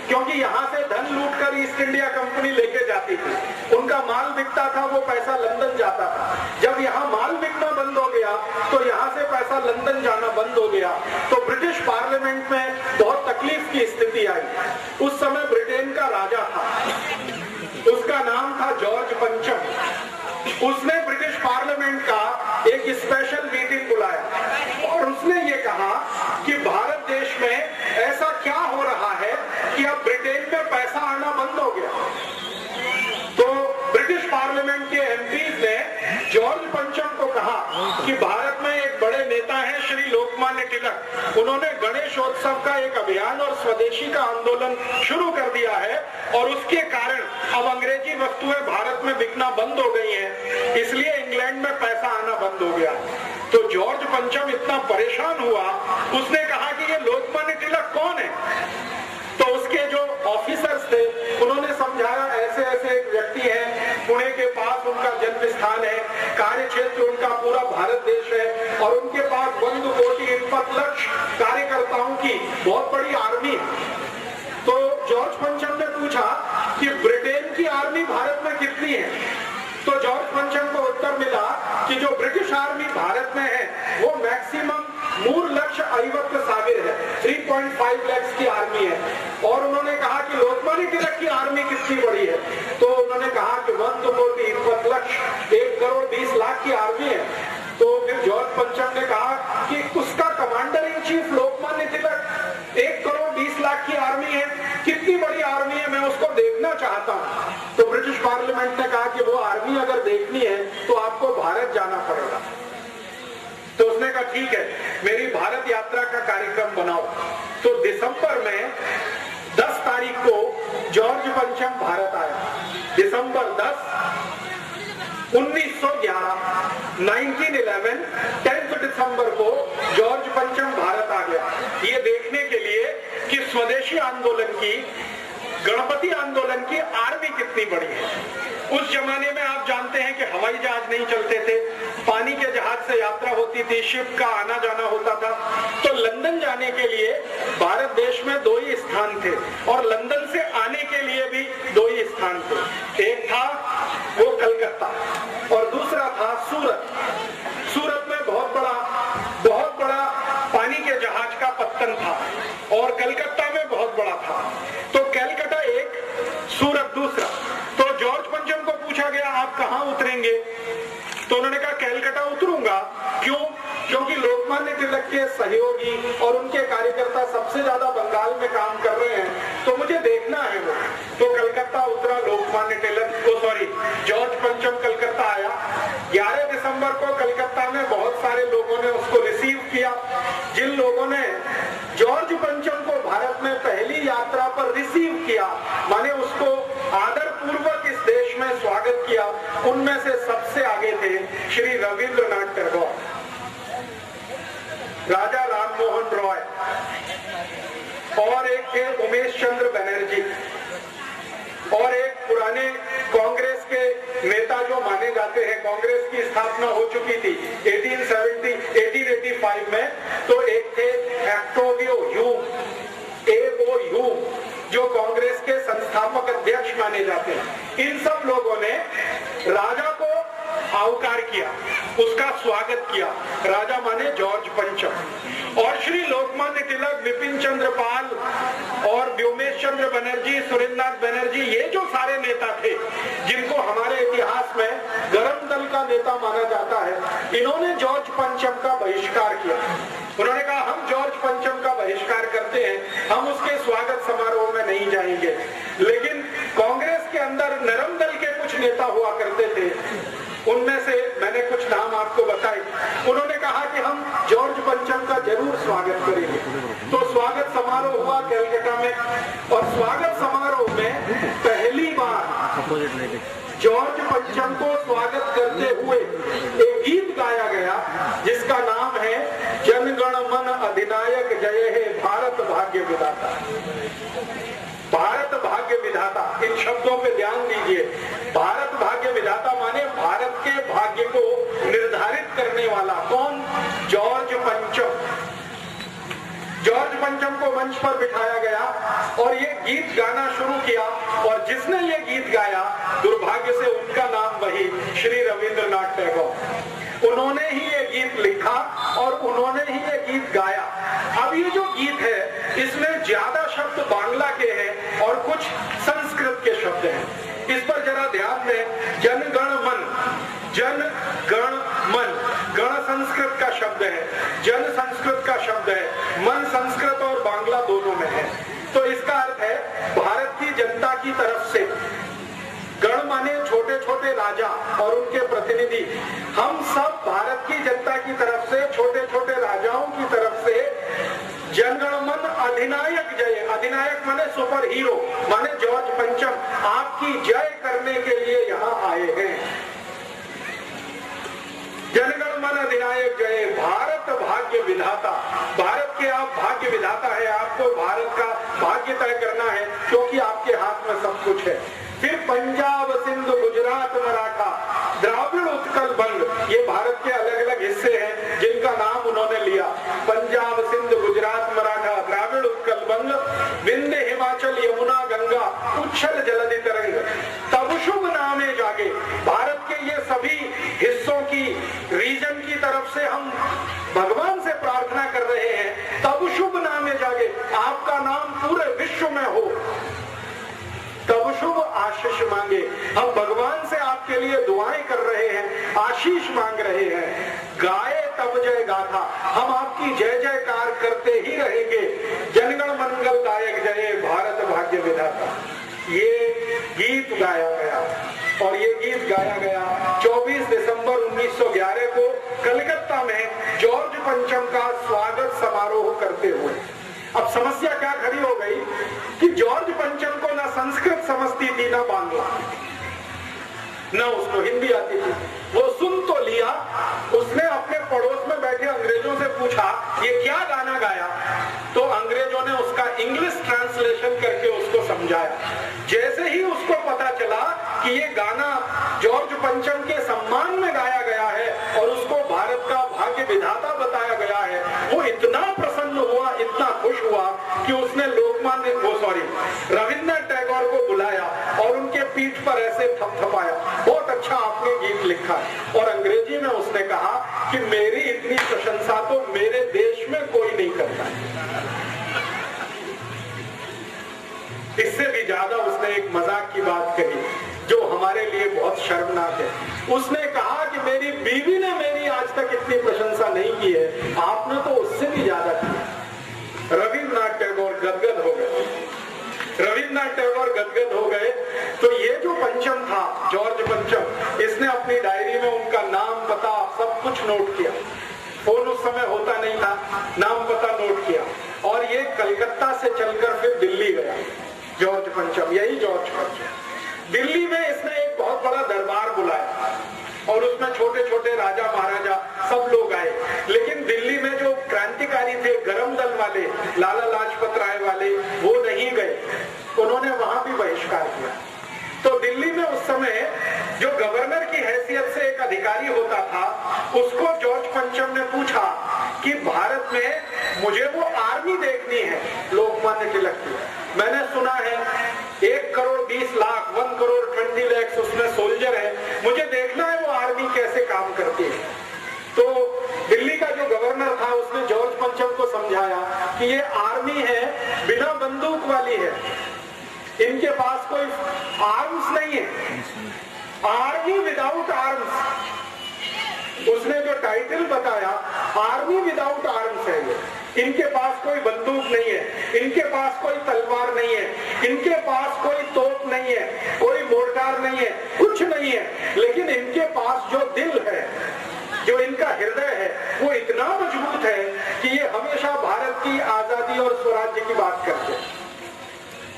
क्योंकि यहाँ से धन लूटकर ईस्ट इंडिया कंपनी लेके जाती थी। उनका माल बिकता था, वो पैसा लंदन जाता था। जब यहाँ माल बिकना बंद हो गया तो यहाँ से पैसा लंदन जाना बंद हो गया, तो ब्रिटिश पार्लियामेंट में बहुत तकलीफ की स्थिति आई। उस समय ब्रिटेन का राजा था, उसका नाम था जॉर्ज पंचम। उसने ब्रिटिश पार्लियामेंट का एक स्पेशल मीटिंग बुलाया और उसने ये कहा कि भारत देश में ऐसा क्या हो रहा है कि अब ब्रिटेन में पैसा आना बंद हो गया। तो ब्रिटिश पार्लियामेंट के एमपीज ने जॉर्ज पंचम को कहा कि भारत में एक बड़े नेता हैं श्री लोकमान्य तिलक, उन्होंने गणेशोत्सव का एक अभियान और स्वदेशी का आंदोलन शुरू कर दिया है और उसके कारण अब अंग्रेजी वस्तुएं भारत में बिकना बंद हो गई हैं, इसलिए इंग्लैंड में पैसा आना बंद हो गया। तो जॉर्ज पंचम इतना परेशान हुआ, उसने कहा कि ये लोकमान्य तिलक कौन है? तो उसके जो ऑफिसर्स थे उन्होंने समझाया ऐसे ऐसे एक व्यक्ति है, पुणे के पास उनका जन्म स्थान है, कार्य क्षेत्र उनका पूरा भारत देश है और उनके पास 1,20,20,00,000 कार्यकर्ताओं की बहुत बड़ी आर्मी। तो जॉर्ज पंचम ने पूछा कि ब्रिटेन की आर्मी भारत में कितनी है? तो जॉर्ज पंचम को उत्तर मिला कि जो ब्रिटिश आर्मी भारत में है वो मैक्सिमम 3,50,000 है, 3.5 लाख की आर्मी है। और उन्होंने कहा कि लोकमान्य तिलक की आर्मी कितनी बड़ी है? तो उन्होंने कहा कि 1,20,20,00,000, 1,20,00,000 की आर्मी है। तो फिर जॉर्ज पंचम ने कहा कि उसका commander in chief Lokmanya Tilak, 1,20,00,000 की आर्मी है, कितनी बड़ी आर्मी है, मैं उसको देखना चाहता हूँ। तो ब्रिटिश पार्लियामेंट ने कहा कि वो आर्मी अगर देखनी है तो आपको भारत जाना पड़ेगा। तो उसने कहा ठीक है, मेरी भारत यात्रा का कार्यक्रम बनाओ। तो दिसंबर में 10 तारीख को जॉर्ज पंचम भारत आया। दिसंबर 10, 1911, 1911, 10 दिसंबर को जॉर्ज पंचम भारत आ गया, ये देखने के लिए कि स्वदेशी आंदोलन की, गणपति आंदोलन की आर्मी कितनी बड़ी है। उस जमाने में आप जानते हैं कि हवाई जहाज नहीं चलते थे, पानी के जहाज से यात्रा होती थी, शिप का आना जाना होता था। तो लंदन जाने के लिए भारत देश में 2 ही स्थान थे और लंदन से आने के लिए भी 2 ही स्थान थे। एक था वो कलकत्ता और दूसरा था सूरत। सूरत में बहुत बड़ा पानी के जहाज का पत्तन था और कलकत्ता में बहुत बड़ा था। तो कलकत्ता एक, सूरत दूसरा। तो जॉर्ज पंचम को पूछा गया आप कहाँ उतरेंगे? तो उन्होंने कहा कलकत्ता उतरूंगा। क्यों? क्योंकि लोकमान्य तिलक के सहयोगी और उनके कार्यकर्ता सबसे ज्यादा बंगाल में काम कर रहे हैं, तो मुझे देखना है वो। तो कलकत्ता उतरा लोकमान्य तिलक, जॉर्ज पंचम कलकत्ता आया। 11 दिसंबर को कलकत्ता में बहुत सारे लोगों ने उसको रिसीव किया। जिन लोगों ने जॉर्ज पंचम को भारत में पहली यात्रा पर रिसीव किया, माने उसको आदर पूर्वक इस देश में स्वागत किया, उनमें से सबसे आगे थे श्री रविंद्रनाथ टैगोर, राजा राममोहन रॉय और एक थे उमेश चंद्र बनर्जी और एक पुराने कांग्रेस के नेता जो माने जाते हैं, कांग्रेस की स्थापना हो चुकी थी 1885 में, तो एक थे राजा को आवकार किया, उसका स्वागत किया। राजा माने जॉर्ज पंचम। और श्री लोकमान्य तिलक, विपिन चंद्र पाल और व्योमेश चंद्र बनर्जी, सुरेंद्रनाथ बनर्जी, ये जो सारे नेता थे जिनको हमारे इतिहास में गरम दल का नेता माना जाता है, इन्होंने जॉर्ज पंचम का बहिष्कार किया। उन्होंने कहा हम जॉर्ज पंचम का बहिष्कार करते हैं, हम उसके स्वागत समारोह में नहीं जाएंगे। लेकिन कांग्रेस के अंदर नरम दल के कुछ नेता हुआ करते थे, उनमें से मैंने कुछ नाम आपको बताए। उन्होंने कहा कि हम जॉर्ज पंचम का जरूर स्वागत करेंगे। तो स्वागत समारोह हुआ कलकत्ता में, और स्वागत समारोह में पहली बार जॉर्ज पंचम को स्वागत करते हुए एक गीत गाया गया जिसका नाम है जनगण मन अधिनायक जय हे भारत भाग्य विधाता। भारत भाग्य विधाता, इन शब्दों पे ध्यान दीजिए। भारत भाग्य विधाता माने भारत के भाग्य को निर्धारित करने वाला कौन? जॉर्ज पंचम। जॉर्ज पंचम को मंच पर बिठाया गया और ये गीत गाना शुरू किया, और जिसने ये गीत गाया दुर्भाग्य से उनका नाम वही श्री रविंद्रनाथ टैगोर। उन्होंने ही ये गीत लिखा और उन्होंने ही ये गीत गाया। अब ये जो गीत है इसमें ज्यादा शब्द बांग्ला के हैं और कुछ संस्कृत के शब्द हैं। इस पर जरा ध्यान दें। जनगण मन, जन गण मन, गण संस्कृत का शब्द है, जन संस्कृत का शब्द है, मन संस्कृत और बांग्ला दोनों में है। तो इसका अर्थ है भारत की जनता की तरफ से, गण माने छोटे छोटे राजा और उनके प्रतिनिधि, हम सब भारत की जनता की तरफ से, छोटे छोटे राजाओं की तरफ से जनगण मन अधिनायक जय, अधिनायक माने सुपर हीरो, माने जॉर्ज पंचम, आपकी जय करने के लिए यहाँ आए हैं। जनगण मन अधिनायक जय, भारत भाग्य विधाता। भारत के आप भाग्य विधाता है, आपको भारत का भाग्य तय करना है क्योंकि आपके हाथ में सब कुछ है। फिर पंजाब, सिंध, गुजरात, मराठा, द्राविड़, उत्कल, बंग, ये भारत के अलग अलग हिस्से हैं जिनका नाम उन्होंने लिया। पंजाब, सिंध, गुजरात, मराठा, द्राविड़, उत्कल, बंग, विंध्य, हिमाचल, यमुना, गंगा, उच्छल जलधि तरंग, तब शुभ नामे जागे। भारत के ये सभी हिस्सों की, रीजन की तरफ से हम भगवान से प्रार्थना कर रहे हैं, तब शुभ नामे जागे, आपका नाम पूरे विश्व में हो, तब शुभ आशीष मांगे। हम भगवान से आपके लिए दुआएं कर रहे हैं, आशीष मांग रहे हैं। गाए तब जय गाथा, हम आपकी जय जयकार करते ही रहेंगे। जनगण मंगलदायक जय, भारत भाग्य विधाता। ये गीत गाया गया, और ये गीत गाया गया 24 दिसंबर 1911 को कलकत्ता में जॉर्ज पंचम का स्वागत समारोह करते हुए। अब समस्या क्या खड़ी हो गई कि जॉर्ज पंचम को ना संस्कृत समझती थी ना बांग्ला, ना उसको हिंदी आती थी। वो सुन तो लिया, उसने अपने पड़ोस में बैठे अंग्रेजों से पूछा ये क्या गाना गाया, तो अंग्रेजों ने उसका इंग्लिश ट्रांसलेशन करके उसको समझाया। जैसे ही उसको पता चला कि ये गाना जॉर्ज पंचम के सम्मान में गाया गया है और उसको भारत का भाग्य विधाता बताया गया है, वो इतना प्रसन्न हुआ, इतना खुश हुआ कि उसने रविंद्रनाथ टैगोर को बुलाया और उनके पीठ पर ऐसे थपथपाया, बहुत अच्छा आपने गीत लिखा। और अंग्रेजी में उसने कहा कि मेरी इतनी प्रशंसा तो मेरे देश में कोई नहीं करता। इससे भी ज्यादा उसने एक मजाक की बात कही जो हमारे लिए बहुत शर्मनाक है। उसने कहा कि मेरी बीवी ने मेरी आज तक इतनी प्रशंसा नहीं की है, आपने तो उससे भी ज्यादा की। रविंद्रनाथ टैगोर गदगद हो गए, रविंद्रनाथ टैगोर गदगद हो गए। तो ये जो पंचम था, जॉर्ज पंचम, इसने अपनी डायरी में उनका नाम, पता, सब कुछ नोट किया। फोन उस समय होता नहीं था, नाम पता नोट किया, और ये कलकत्ता से चलकर फिर दिल्ली गया। जॉर्ज पंचम, यही जॉर्ज पंचम। दिल्ली में इसने एक बहुत बड़ा दरबार बुलाया और उसमें छोटे छोटे राजा महाराजा सब लोग आए। लेकिन दिल्ली में जो क्रांतिकारी थे, गरम दल वाले, लाला लाजपत राय वाले, वो नहीं गए, उन्होंने वहां भी बहिष्कार किया। तो दिल्ली में उस समय जो गवर्नर की हैसियत से एक अधिकारी होता था, उसको जॉर्ज पंचम ने पूछा कि भारत में मुझे वो आर्मी देखनी है लोकमान्य तिलक की। मैंने सुना है 1 करोड़ 20 लाख 1 करोड़ 20 लाख उसमें सोल्जर है, मुझे देखना है वो आर्मी कैसे काम करती है। तो दिल्ली का जो गवर्नर था उसने जॉर्ज पंचम को समझाया कि ये आर्मी है, बिना बंदूक वाली है, इनके पास कोई आर्म्स नहीं है, आर्मी विदाउट आर्म्स। उसने जो टाइटल बताया आर्मी विदाउट आर्म्स है ये, इनके पास कोई बंदूक नहीं है, इनके पास कोई तलवार नहीं है, इनके पास कोई तोप नहीं है, कोई मोर्टार नहीं है, कुछ नहीं है, लेकिन इनके पास जो दिल है, जो इनका हृदय है, वो इतना मजबूत है कि ये हमेशा भारत की आजादी और स्वराज्य की बात करते हैं।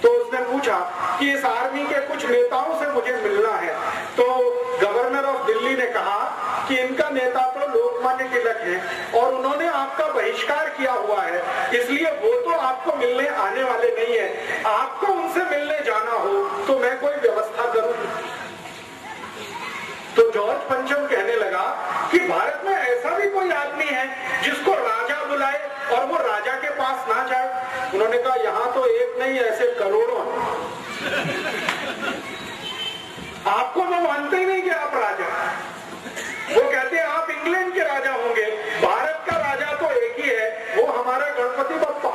तो उसने पूछा कि इस आर्मी के कुछ नेताओं से मुझे मिलना है। तो गवर्नर ऑफ दिल्ली ने कहा कि इनका नेता तो लोकमान्य तिलक है और उन्होंने आपका बहिष्कार किया हुआ है, इसलिए वो तो आपको मिलने आने वाले नहीं है, आपको उनसे मिलने जाना हो तो मैं कोई व्यवस्था करूं। तो जॉर्ज पंचम कहने लगा कि भारत में ऐसा भी कोई आदमी है जिसको राजा बुलाए और वो राजा के पास ना जाए। उन्होंने कहा यहाँ तो एक नहीं, ऐसे करोड़ों हैं। आपको वो मानते ही नहीं कि आप राजा, वो कहते हैं आप इंग्लैंड के राजा होंगे, भारत का राजा तो एक ही है, वो हमारा गणपति बप्पा।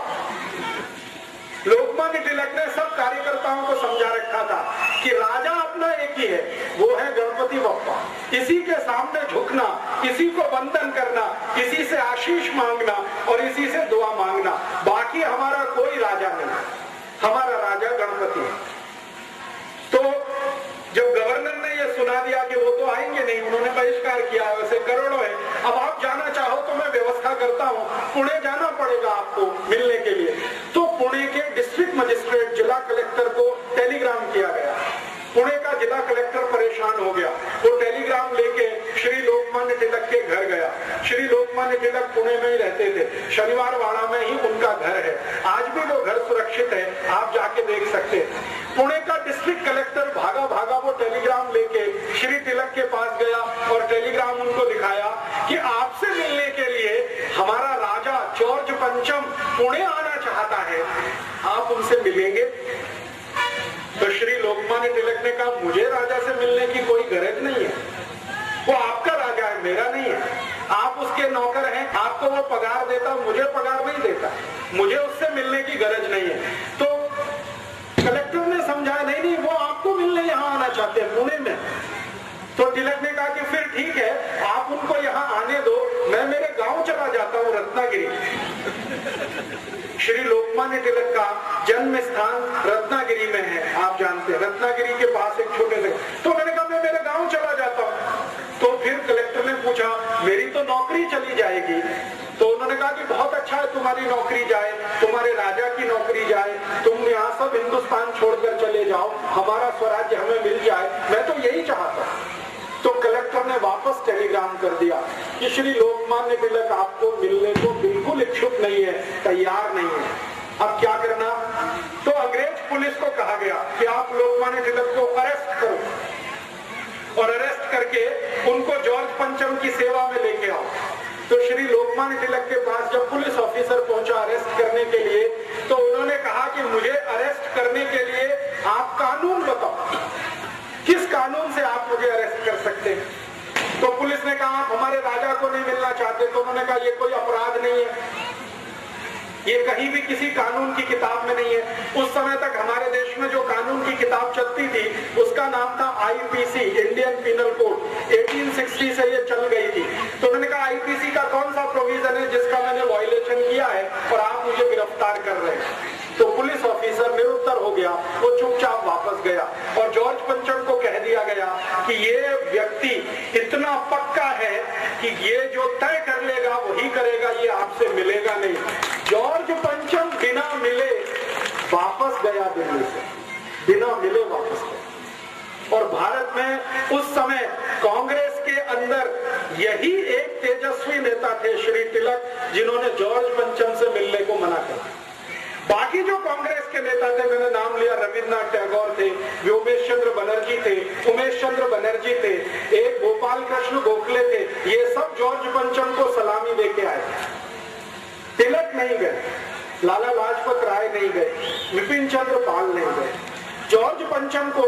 लोकमान्य तिलक ने सब कार्यकर्ताओं को समझा रखा था कि राजा अपना एक ही है, वो है गणपति बप्पा। इसी के सामने झुकना, इसी को वंदन करना, इसी से आशीष मांगना और इसी से दुआ मांगना, बाकी हमारा कोई राजा नहीं, हमारा राजा गणपति है। तो जब गवर्नर ने यह सुना दिया कि वो तो आएंगे नहीं, उन्होंने बहिष्कार किया, वैसे करोड़ों है, अब आप जाना चाहो तो मैं व्यवस्था करता हूँ, पुणे जाना पड़ेगा आपको मिलने के लिए। तो पुणे के डिस्ट्रिक्ट मजिस्ट्रेट, जिला कलेक्टर को टेलीग्राम किया गया। पुणे का जिला कलेक्टर परेशान हो गया, वो टेलीग्राम लेके श्री लोकमान्य तिलक के घर गया। श्री लोकमान्य तिलक पुणे में ही रहते थे, शनिवार वाड़ा में ही उनका घर है, आज भी वो घर सुरक्षित है, आप जाके देख सकते हैं। पुणे का डिस्ट्रिक्ट कलेक्टर भागा भागा वो टेलीग्राम लेके श्री तिलक के पास गया और टेलीग्राम उनको दिखाया कि आपसे मिलने के लिए हमारा राजा जॉर्ज पंचम पुणे आना चाहता है, आप उनसे मिलेंगे? तो श्री लोकमान्य तिलक ने कहा मुझे राजा से मिलने की कोई गरज नहीं है, वो आपका राजा है, मेरा नहीं है, आप उसके नौकर हैं, आपको वो पगार देता, मुझे पगार नहीं देता, मुझे उससे मिलने की गरज नहीं है। तो कलेक्टर ने समझाया नहीं नहीं, वो आपको मिलने यहाँ आना चाहते हैं पुणे में। तो तिलक ने कहा कि फिर ठीक है, आप उनको यहाँ आने दो, मैं मेरे गांव चला जाता हूँ रत्नागिरी। श्री लोकमान्य तिलक का जन्म स्थान रत्नागिरी में है, आप जानते हैं, रत्नागिरी के पास एक छोटे से। तो मैंने कहा मैं मेरे गांव चला जाता हूँ। तो फिर कलेक्टर ने पूछा मेरी तो नौकरी चली जाएगी। तो उन्होंने कहा कि बहुत अच्छा है तुम्हारी नौकरी जाए, तुम्हारे राजा की नौकरी जाए, तुम यहाँ सब हिंदुस्तान छोड़कर चले जाओ, हमारा स्वराज्य हमें मिल जाए, मैं तो यही चाहता हूँ। तो कलेक्टर ने वापस टेलीग्राम कर दिया कि श्री लोकमान्य तिलक आपको मिलने को बिल्कुल इच्छुक नहीं है, तैयार नहीं है, अब क्या करना? तो अंग्रेज पुलिस को कहा गया कि आप लोकमान्य तिलक को अरेस्ट करो और अरेस्ट करके उनको जॉर्ज पंचम की सेवा में लेके आओ। तो श्री लोकमान्य तिलक के पास जब पुलिस ऑफिसर पहुंचा अरेस्ट करने के लिए, तो उन्होंने कहा कि मुझे अरेस्ट करने के लिए आप कानून बताओ, किस कानून से आप मुझे अरेस्ट कर सकते हैं? तो पुलिस ने कहा आप हमारे राजा को नहीं मिलना चाहते। तो उन्होंने कहा ये कोई अपराध नहीं है, ये कहीं भी किसी कानून की किताब में नहीं है। उस समय तक हमारे देश में जो कानून की किताब चलती थी उसका नाम था आईपीसी, इंडियन पिनल कोड, 1860 से ये चल गई थी। तो उन्होंने कहा आईपीसी का कौन सा प्रोविजन है जिसका मैंने वायलेशन किया है और आप मुझे गिरफ्तार कर रहे हैं? तो पुलिस ऑफिसर निरुत्तर हो गया, वो चुपचाप वापस गया और जॉर्ज पंचम को कह दिया गया कि ये व्यक्ति इतना पक्का है कि ये जो तय कर लेगा वही करेगा, ये आपसे मिलेगा नहीं। जॉर्ज पंचम बिना मिले वापस गया दिल्ली से, बिना मिले वापस गया। और भारत में उस समय कांग्रेस के अंदर यही एक तेजस्वी नेता थे श्री तिलक, जिन्होंने जॉर्ज पंचम से मिलने को मना कर दिया। बाकी जो कांग्रेस के नेता थे, मैंने नाम लिया, रविन्द्रनाथ टैगोर थे, व्योमेश चंद्र बनर्जी थे, उमेश चंद्र बनर्जी थे, एक गोपाल कृष्ण गोखले थे, ये सब जॉर्ज पंचम को सलामी देके आए। तिलक नहीं गए, लाला लाजपत राय नहीं गए, विपिन चंद्र पाल नहीं गए। जॉर्ज पंचम को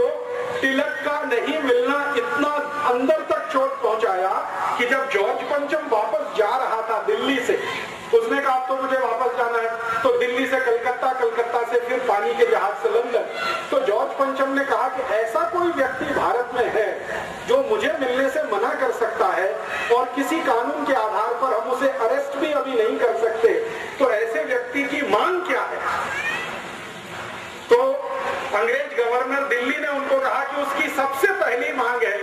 तिलक का नहीं मिलना इतना अंदर तक चोट पहुंचाया कि जब जॉर्ज पंचम वापस जा रहा था दिल्ली से, उसने कहा अब तो मुझे वापस जाना है, तो दिल्ली से कलकत्ता, कलकत्ता से फिर पानी के जहाज से लंदन। तो जॉर्ज पंचम ने कहा कि ऐसा कोई व्यक्ति भारत में है जो मुझे मिलने से मना कर सकता है और किसी कानून के आधार पर हम उसे अरेस्ट भी अभी नहीं कर सकते, तो ऐसे व्यक्ति की मांग क्या है? तो अंग्रेज गवर्नर दिल्ली ने उनको कहा कि उसकी सबसे पहली मांग है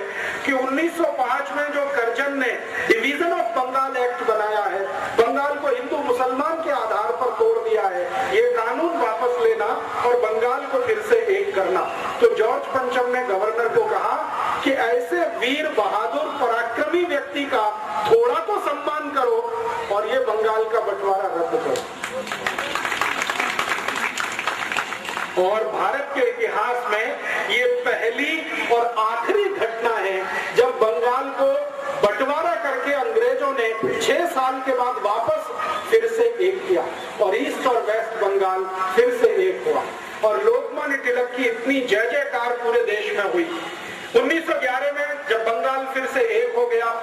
कि 1905 में जो कर्जन ने डिवीजन ऑफ बंगाल एक्ट बनाया है, बंगाल को हिंदू मुसलमान के आधार पर तोड़ दिया है, ये कानून वापस लेना और बंगाल को फिर से एक करना। तो जॉर्ज पंचम ने गवर्नर को कहा कि ऐसे वीर बहादुर पराक्रमी व्यक्ति का थोड़ा तो सम्मान करो और ये बंगाल का बंटवारा रद्द करो। और भारत के इतिहास में ये पहली और आखिरी घटना है जब बंगाल को बंटवारा करके अंग्रेजों ने 6 साल के बाद वापस फिर से एक किया और ईस्ट और वेस्ट बंगाल फिर से एक हुआ और लोकमान्य तिलक की इतनी जय जयकार पूरे देश में हुई। 1911 में जब बंगाल फिर से एक हो गया,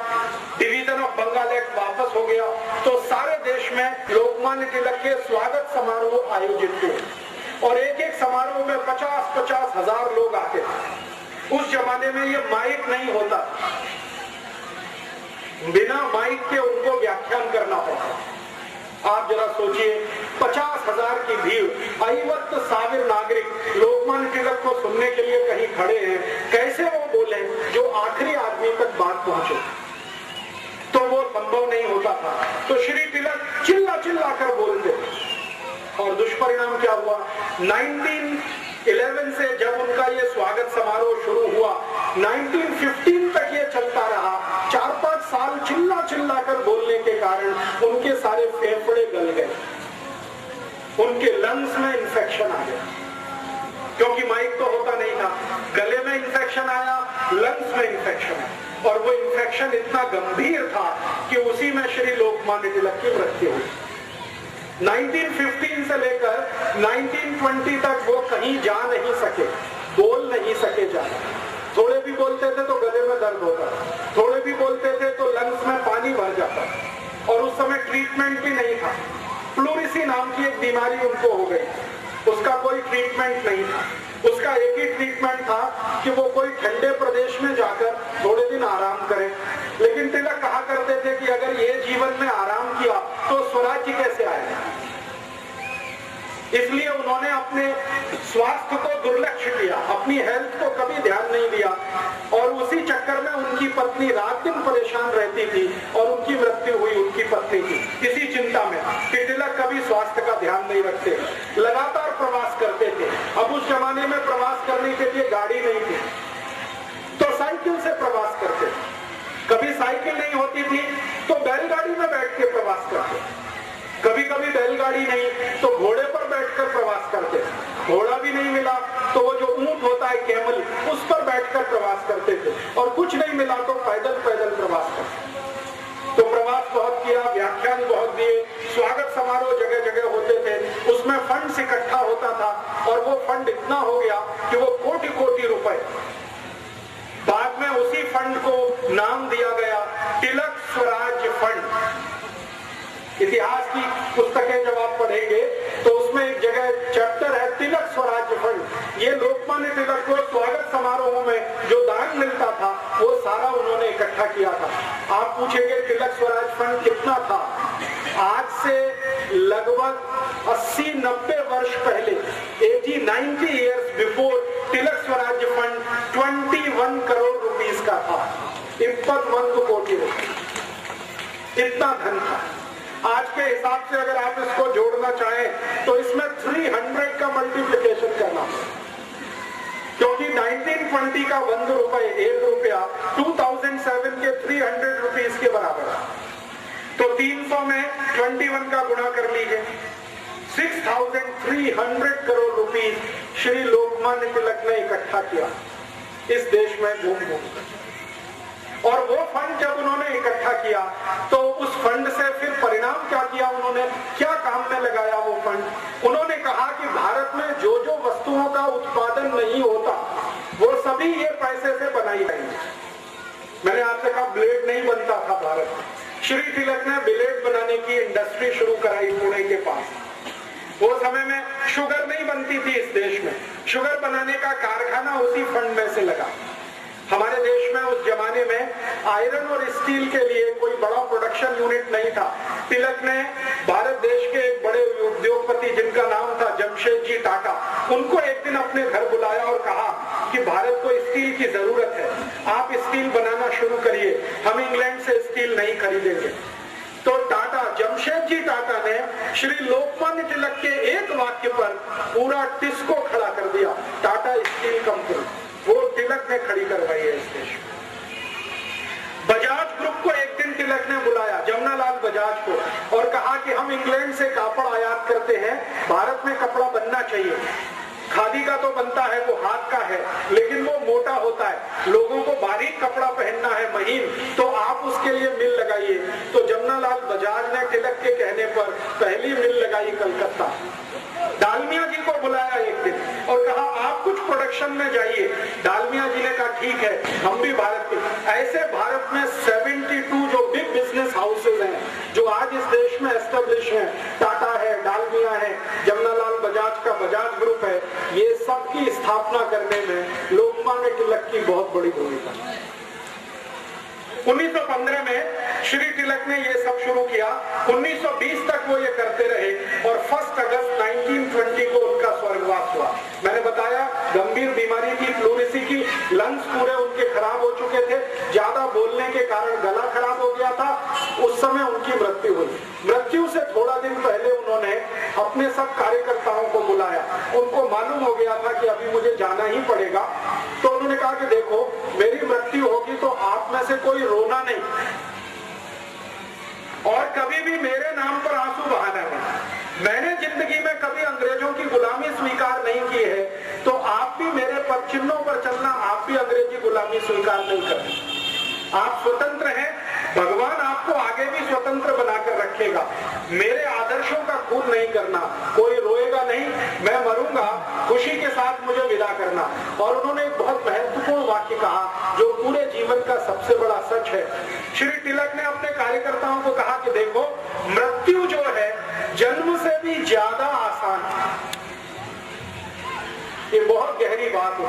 डिवीजन ऑफ बंगाल एक्ट वापस हो गया, तो सारे देश में लोकमान्य तिलक के स्वागत समारोह आयोजित हुए और एक एक समारोह में 50-50 हजार लोग आते थे। उस जमाने में ये माइक नहीं होता, बिना माइक के उनको व्याख्यान करना पड़ता। आप जरा सोचिए, 50,000 की भीड़, 50,000 नागरिक लोकमान्य तिलक को सुनने के लिए कहीं खड़े हैं, कैसे वो बोले जो आखिरी आदमी तक बात पहुंचे? तो वो संभव नहीं होता था। तो श्री तिलक चिल्ला चिल्ला कर बोलते और दुष्परिणाम क्या हुआ? 1911 से जब उनका ये स्वागत समारोह शुरू हुआ, 1915 तक ये चलता रहा। 4-5 साल चिल्ला चिल्ला कर बोलने के कारण उनके सारे फेफड़े गल गए, उनके लंग्स में इंफेक्शन आ गया, क्योंकि माइक तो होता नहीं था। गले में इंफेक्शन आया, लंग्स में इंफेक्शन आया और वो इंफेक्शन इतना गंभीर था कि उसी में श्री लोकमान्य तिलक की मृत्यु हुई। 1915 से लेकर 1920 तक वो कहीं जा नहीं सके, बोल नहीं सके जाना। थोड़े भी बोलते थे तो गले में दर्द होता, थोड़े भी बोलते थे तो लंग्स में पानी भर जाता और उस समय ट्रीटमेंट भी नहीं था। प्लूरिसी नाम की एक बीमारी उनको हो गई, उसका कोई ट्रीटमेंट नहीं था। उसका एक ही ट्रीटमेंट था कि वो कोई ठंडे प्रदेश में जाकर थोड़े दिन आराम करें। लेकिन तिलक कहा करते थे कि अगर ये जीवन में आराम किया तो स्वराज्य कैसे आएगा? इसलिए उन्होंने अपने स्वास्थ्य को दुर्लक्ष्य किया, अपनी हेल्थ को कभी ध्यान नहीं दिया और उसी चक्कर में उनकी पत्नी रात दिन परेशान रहती थी और उनकी मृत्यु हुई उनकी पत्नी की, इसी चिंता में कि तिलक कभी स्वास्थ्य का ध्यान नहीं रखते, लगातार प्रवास करते थे। अब उस जमाने में प्रवास करने के लिए गाड़ी नहीं थी तो साइकिल से प्रवास करते, कभी साइकिल नहीं होती थी तो बैलगाड़ी में बैठ के प्रवास करते, कभी कभी बैलगाड़ी नहीं तो घोड़े पर बैठकर प्रवास करते, घोड़ा भी नहीं मिला तो वो जो ऊंट होता है कैमल, उस पर बैठकर प्रवास करते थे और कुछ नहीं मिला तो पैदल पैदल प्रवास करते। तो प्रवास बहुत किया, व्याख्यान बहुत दिए, स्वागत समारोह जगह जगह होते थे, उसमें फंड इकट्ठा होता था और वो फंड इतना हो गया कि वो कोटि कोटि रुपए। बाद में उसी फंड को नाम दिया गया तिलक स्वराज फंड। इतिहास की पुस्तकें जब आप पढ़ेंगे तो उसमें एक जगह चैप्टर है तिलक स्वराज फंड। ये लोकमान्य तिलक को स्वागत समारोह में जो दान मिलता था वो सारा उन्होंने इकट्ठा किया था। आप पूछेंगे तिलक स्वराज फंड कितना था? आज से लगभग 80-90 वर्ष पहले, 80-90 years बिफोर, तिलक स्वराज फंड 21 करोड़ रुपीस का था, 21 कोटि रुपए, इतना धन था। आज के हिसाब से अगर आप इसको जोड़ना चाहें तो इसमें 300 का मल्टीप्लिकेशन करना, क्योंकि 1920 का 1 रुपए, 1 रुपया 2007 के 300 रुपीस के बराबर है। तो 300 में 21 का गुणा कर लीजिए, 6,300 करोड़ रुपीस श्री लोकमान्य तिलक ने इकट्ठा किया इस देश में घूम घूम। और वो फंड जब उन्होंने इकट्ठा इकट्ठा किया, तो उस फंड से फिर परिणाम क्या किया उन्होंने, क्या काम में लगाया वो फंड। उन्होंने कहा कि भारत में जो जो वस्तुओं का उत्पादन नहीं होता वो सभी ये पैसे से बनाई जाएंगी। मैंने आपसे कहा ब्लेड नहीं बनता था भारत में, श्री तिलक ने ब्लेड बनाने की इंडस्ट्री शुरू कराई पुणे के पास। वो समय में शुगर नहीं बनती थी इस देश में, शुगर बनाने का कारखाना उसी फंड में से लगा। हमारे देश में उस जमाने में आयरन और स्टील के लिए कोई बड़ा प्रोडक्शन यूनिट नहीं था। तिलक ने भारत देश के एक बड़े उद्योगपति जिनका नाम था जमशेद जी टाटा, उनको एक दिन अपने घर बुलाया और कहा कि भारत को स्टील की जरूरत है, आप स्टील बनाना शुरू करिए, हम इंग्लैंड से स्टील नहीं खरीदेंगे। तो टाटा, जमशेद जी टाटा ने श्री लोकमान्य तिलक के एक वाक्य पर पूरा टिस्को खड़ा कर दिया, टाटा स्टील कंपनी, वो तिलक ने खड़ी करवाई है इस देश में। बजाज ग्रुप को एक दिन तिलक ने बुलाया, जमनालाल बजाज को, और कहा कि हम इंग्लैंड से कापड़ आयात करते हैं, भारत में कपड़ा बनना चाहिए। खादी का तो बनता है, वो हाथ का है, लेकिन वो मोटा होता है, लोगों को बारीक कपड़ा पहनना है, महीन, तो आप उसके लिए मिल लगाइए। तो जमनालाल बजाज ने तिलक के कहने पर पहली मिल लगाई कलकत्ता। डालमिया जी को बुलाया एक दिन और कहा आप कुछ प्रोडक्शन में जाइए। डालमिया जी ने कहा ठीक है, हम भी भारत के। ऐसे भारत में 72 जो बिग बिजनेस हाउसेज हैं जो आज इस देश में एस्टेब्लिश हैं, टाटा है, डालमिया है, जमनालाल बजाज का बजाज ग्रुप है, ये सब की स्थापना करने में लोकमान्य तिलक की बहुत बड़ी भूमिका है। 1915 में श्री तिलक ने ये सब शुरू किया, 1920 तक वो ये करते रहे और 1 अगस्त 1920 को उनका स्वर्गवास हुआ। मैंने बताया गंभीर बीमारी थी, प्लूरिसी की, लंग्स पूरे उनके खराब हो चुके थे, ज्यादा बोलने के कारण गला खराब हो गया था, उस समय उनकी मृत्यु हुई। मृत्यु से थोड़ा दिन पहले उन्होंने अपने सब कार्यकर्ताओं को बुलाया, उनको मालूम हो गया था कि अभी मुझे जाना ही पड़ेगा, तो उन्होंने कहा कि देखो मेरी मृत्यु होगी तो आप में से कोई रोना नहीं और कभी भी मेरे नाम पर आंसू बहाना नहीं। मैंने जिंदगी में कभी अंग्रेजों की गुलामी स्वीकार नहीं की है, तो आप भी मेरे पद चिन्हों पर चलना, आप भी अंग्रेजी गुलामी स्वीकार नहीं करना। आप स्वतंत्र हैं, भगवान आपको आगे भी स्वतंत्र बनाकर रखेगा। मेरे आदर्शों का खून नहीं करना, कोई रोएगा नहीं, मैं मरूंगा, खुशी के साथ मुझे विदा करना। और उन्होंने एक बहुत महत्वपूर्ण वाक्य कहा जो पूरे जीवन का सबसे बड़ा सच है। श्री तिलक ने अपने कार्यकर्ताओं को कहा कि देखो मृत्यु जो है जन्म से भी ज्यादा आसान है। ये बहुत गहरी बात है।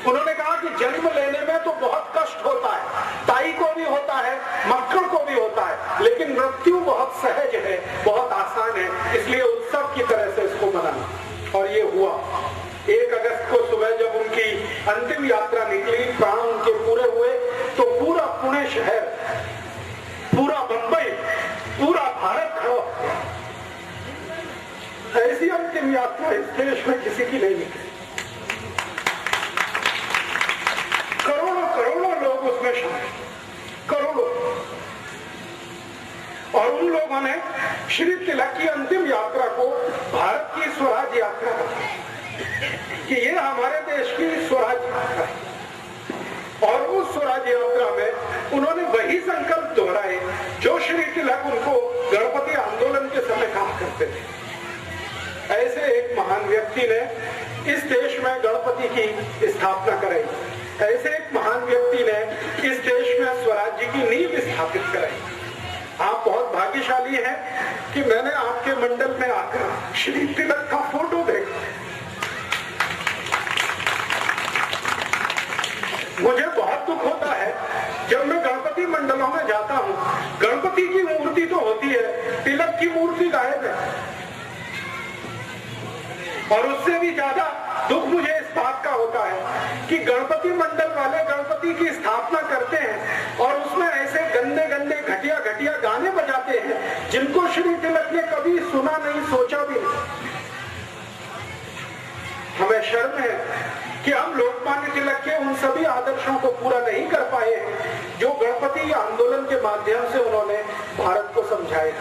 उन्होंने कहा कि जन्म लेने में तो बहुत कष्ट होता है, ताई को भी होता है, मक्खन को भी होता है, लेकिन मृत्यु बहुत सहज है, बहुत आसान है, इसलिए उत्सव की तरह से इसको मनाना। और ये हुआ 1 अगस्त को सुबह जब उनकी अंतिम यात्रा निकली, प्राण उनके पूरे हुए, तो पूरा पुणे शहर, पूरा मुंबई, पूरा भारत खड़ा। ऐसी अंतिम यात्रा इस देश में किसी की नहीं निकली। करोड़ों करोड़ों लोग उसमें शामिल, करोड़ों। और उन लोगों ने श्री तिलक की अंतिम यात्रा को भारत की स्वराज यात्रा बताया कि ये हमारे देश की स्वराज यात्रा है। और उस स्वराज यात्रा में उन्होंने वही संकल्प दोहराए जो श्री तिलक उनको गणपति आंदोलन के समय कहा करते थे। ऐसे एक महान व्यक्ति ने इस देश में गणपति की स्थापना कराई, ऐसे एक महान व्यक्ति ने इस देश में स्वराज्य की नींव स्थापित कराई। आप बहुत भाग्यशाली हैं कि मैंने आपके मंडल में आकर श्री तिलक का फोटो देखा। मुझे बहुत दुख होता है जब मैं गणपति मंडलों में जाता हूँ, गणपति की मूर्ति तो होती है, तिलक की मूर्ति गायब है। और उससे भी ज्यादा दुख मुझे इस बात का होता है कि गणपति मंडल वाले गणपति की स्थापना करते हैं और उसमें ऐसे गंदे गंदे घटिया घटिया गाने बजाते हैं जिनको श्री तिलक ने कभी सुना नहीं, सोचा भी नहीं। हमें शर्म है कि हम लोकमान्य तिलक के उन सभी आदर्शों को पूरा नहीं कर पाए जो गणपति आंदोलन के माध्यम से उन्होंने भारत को समझाए।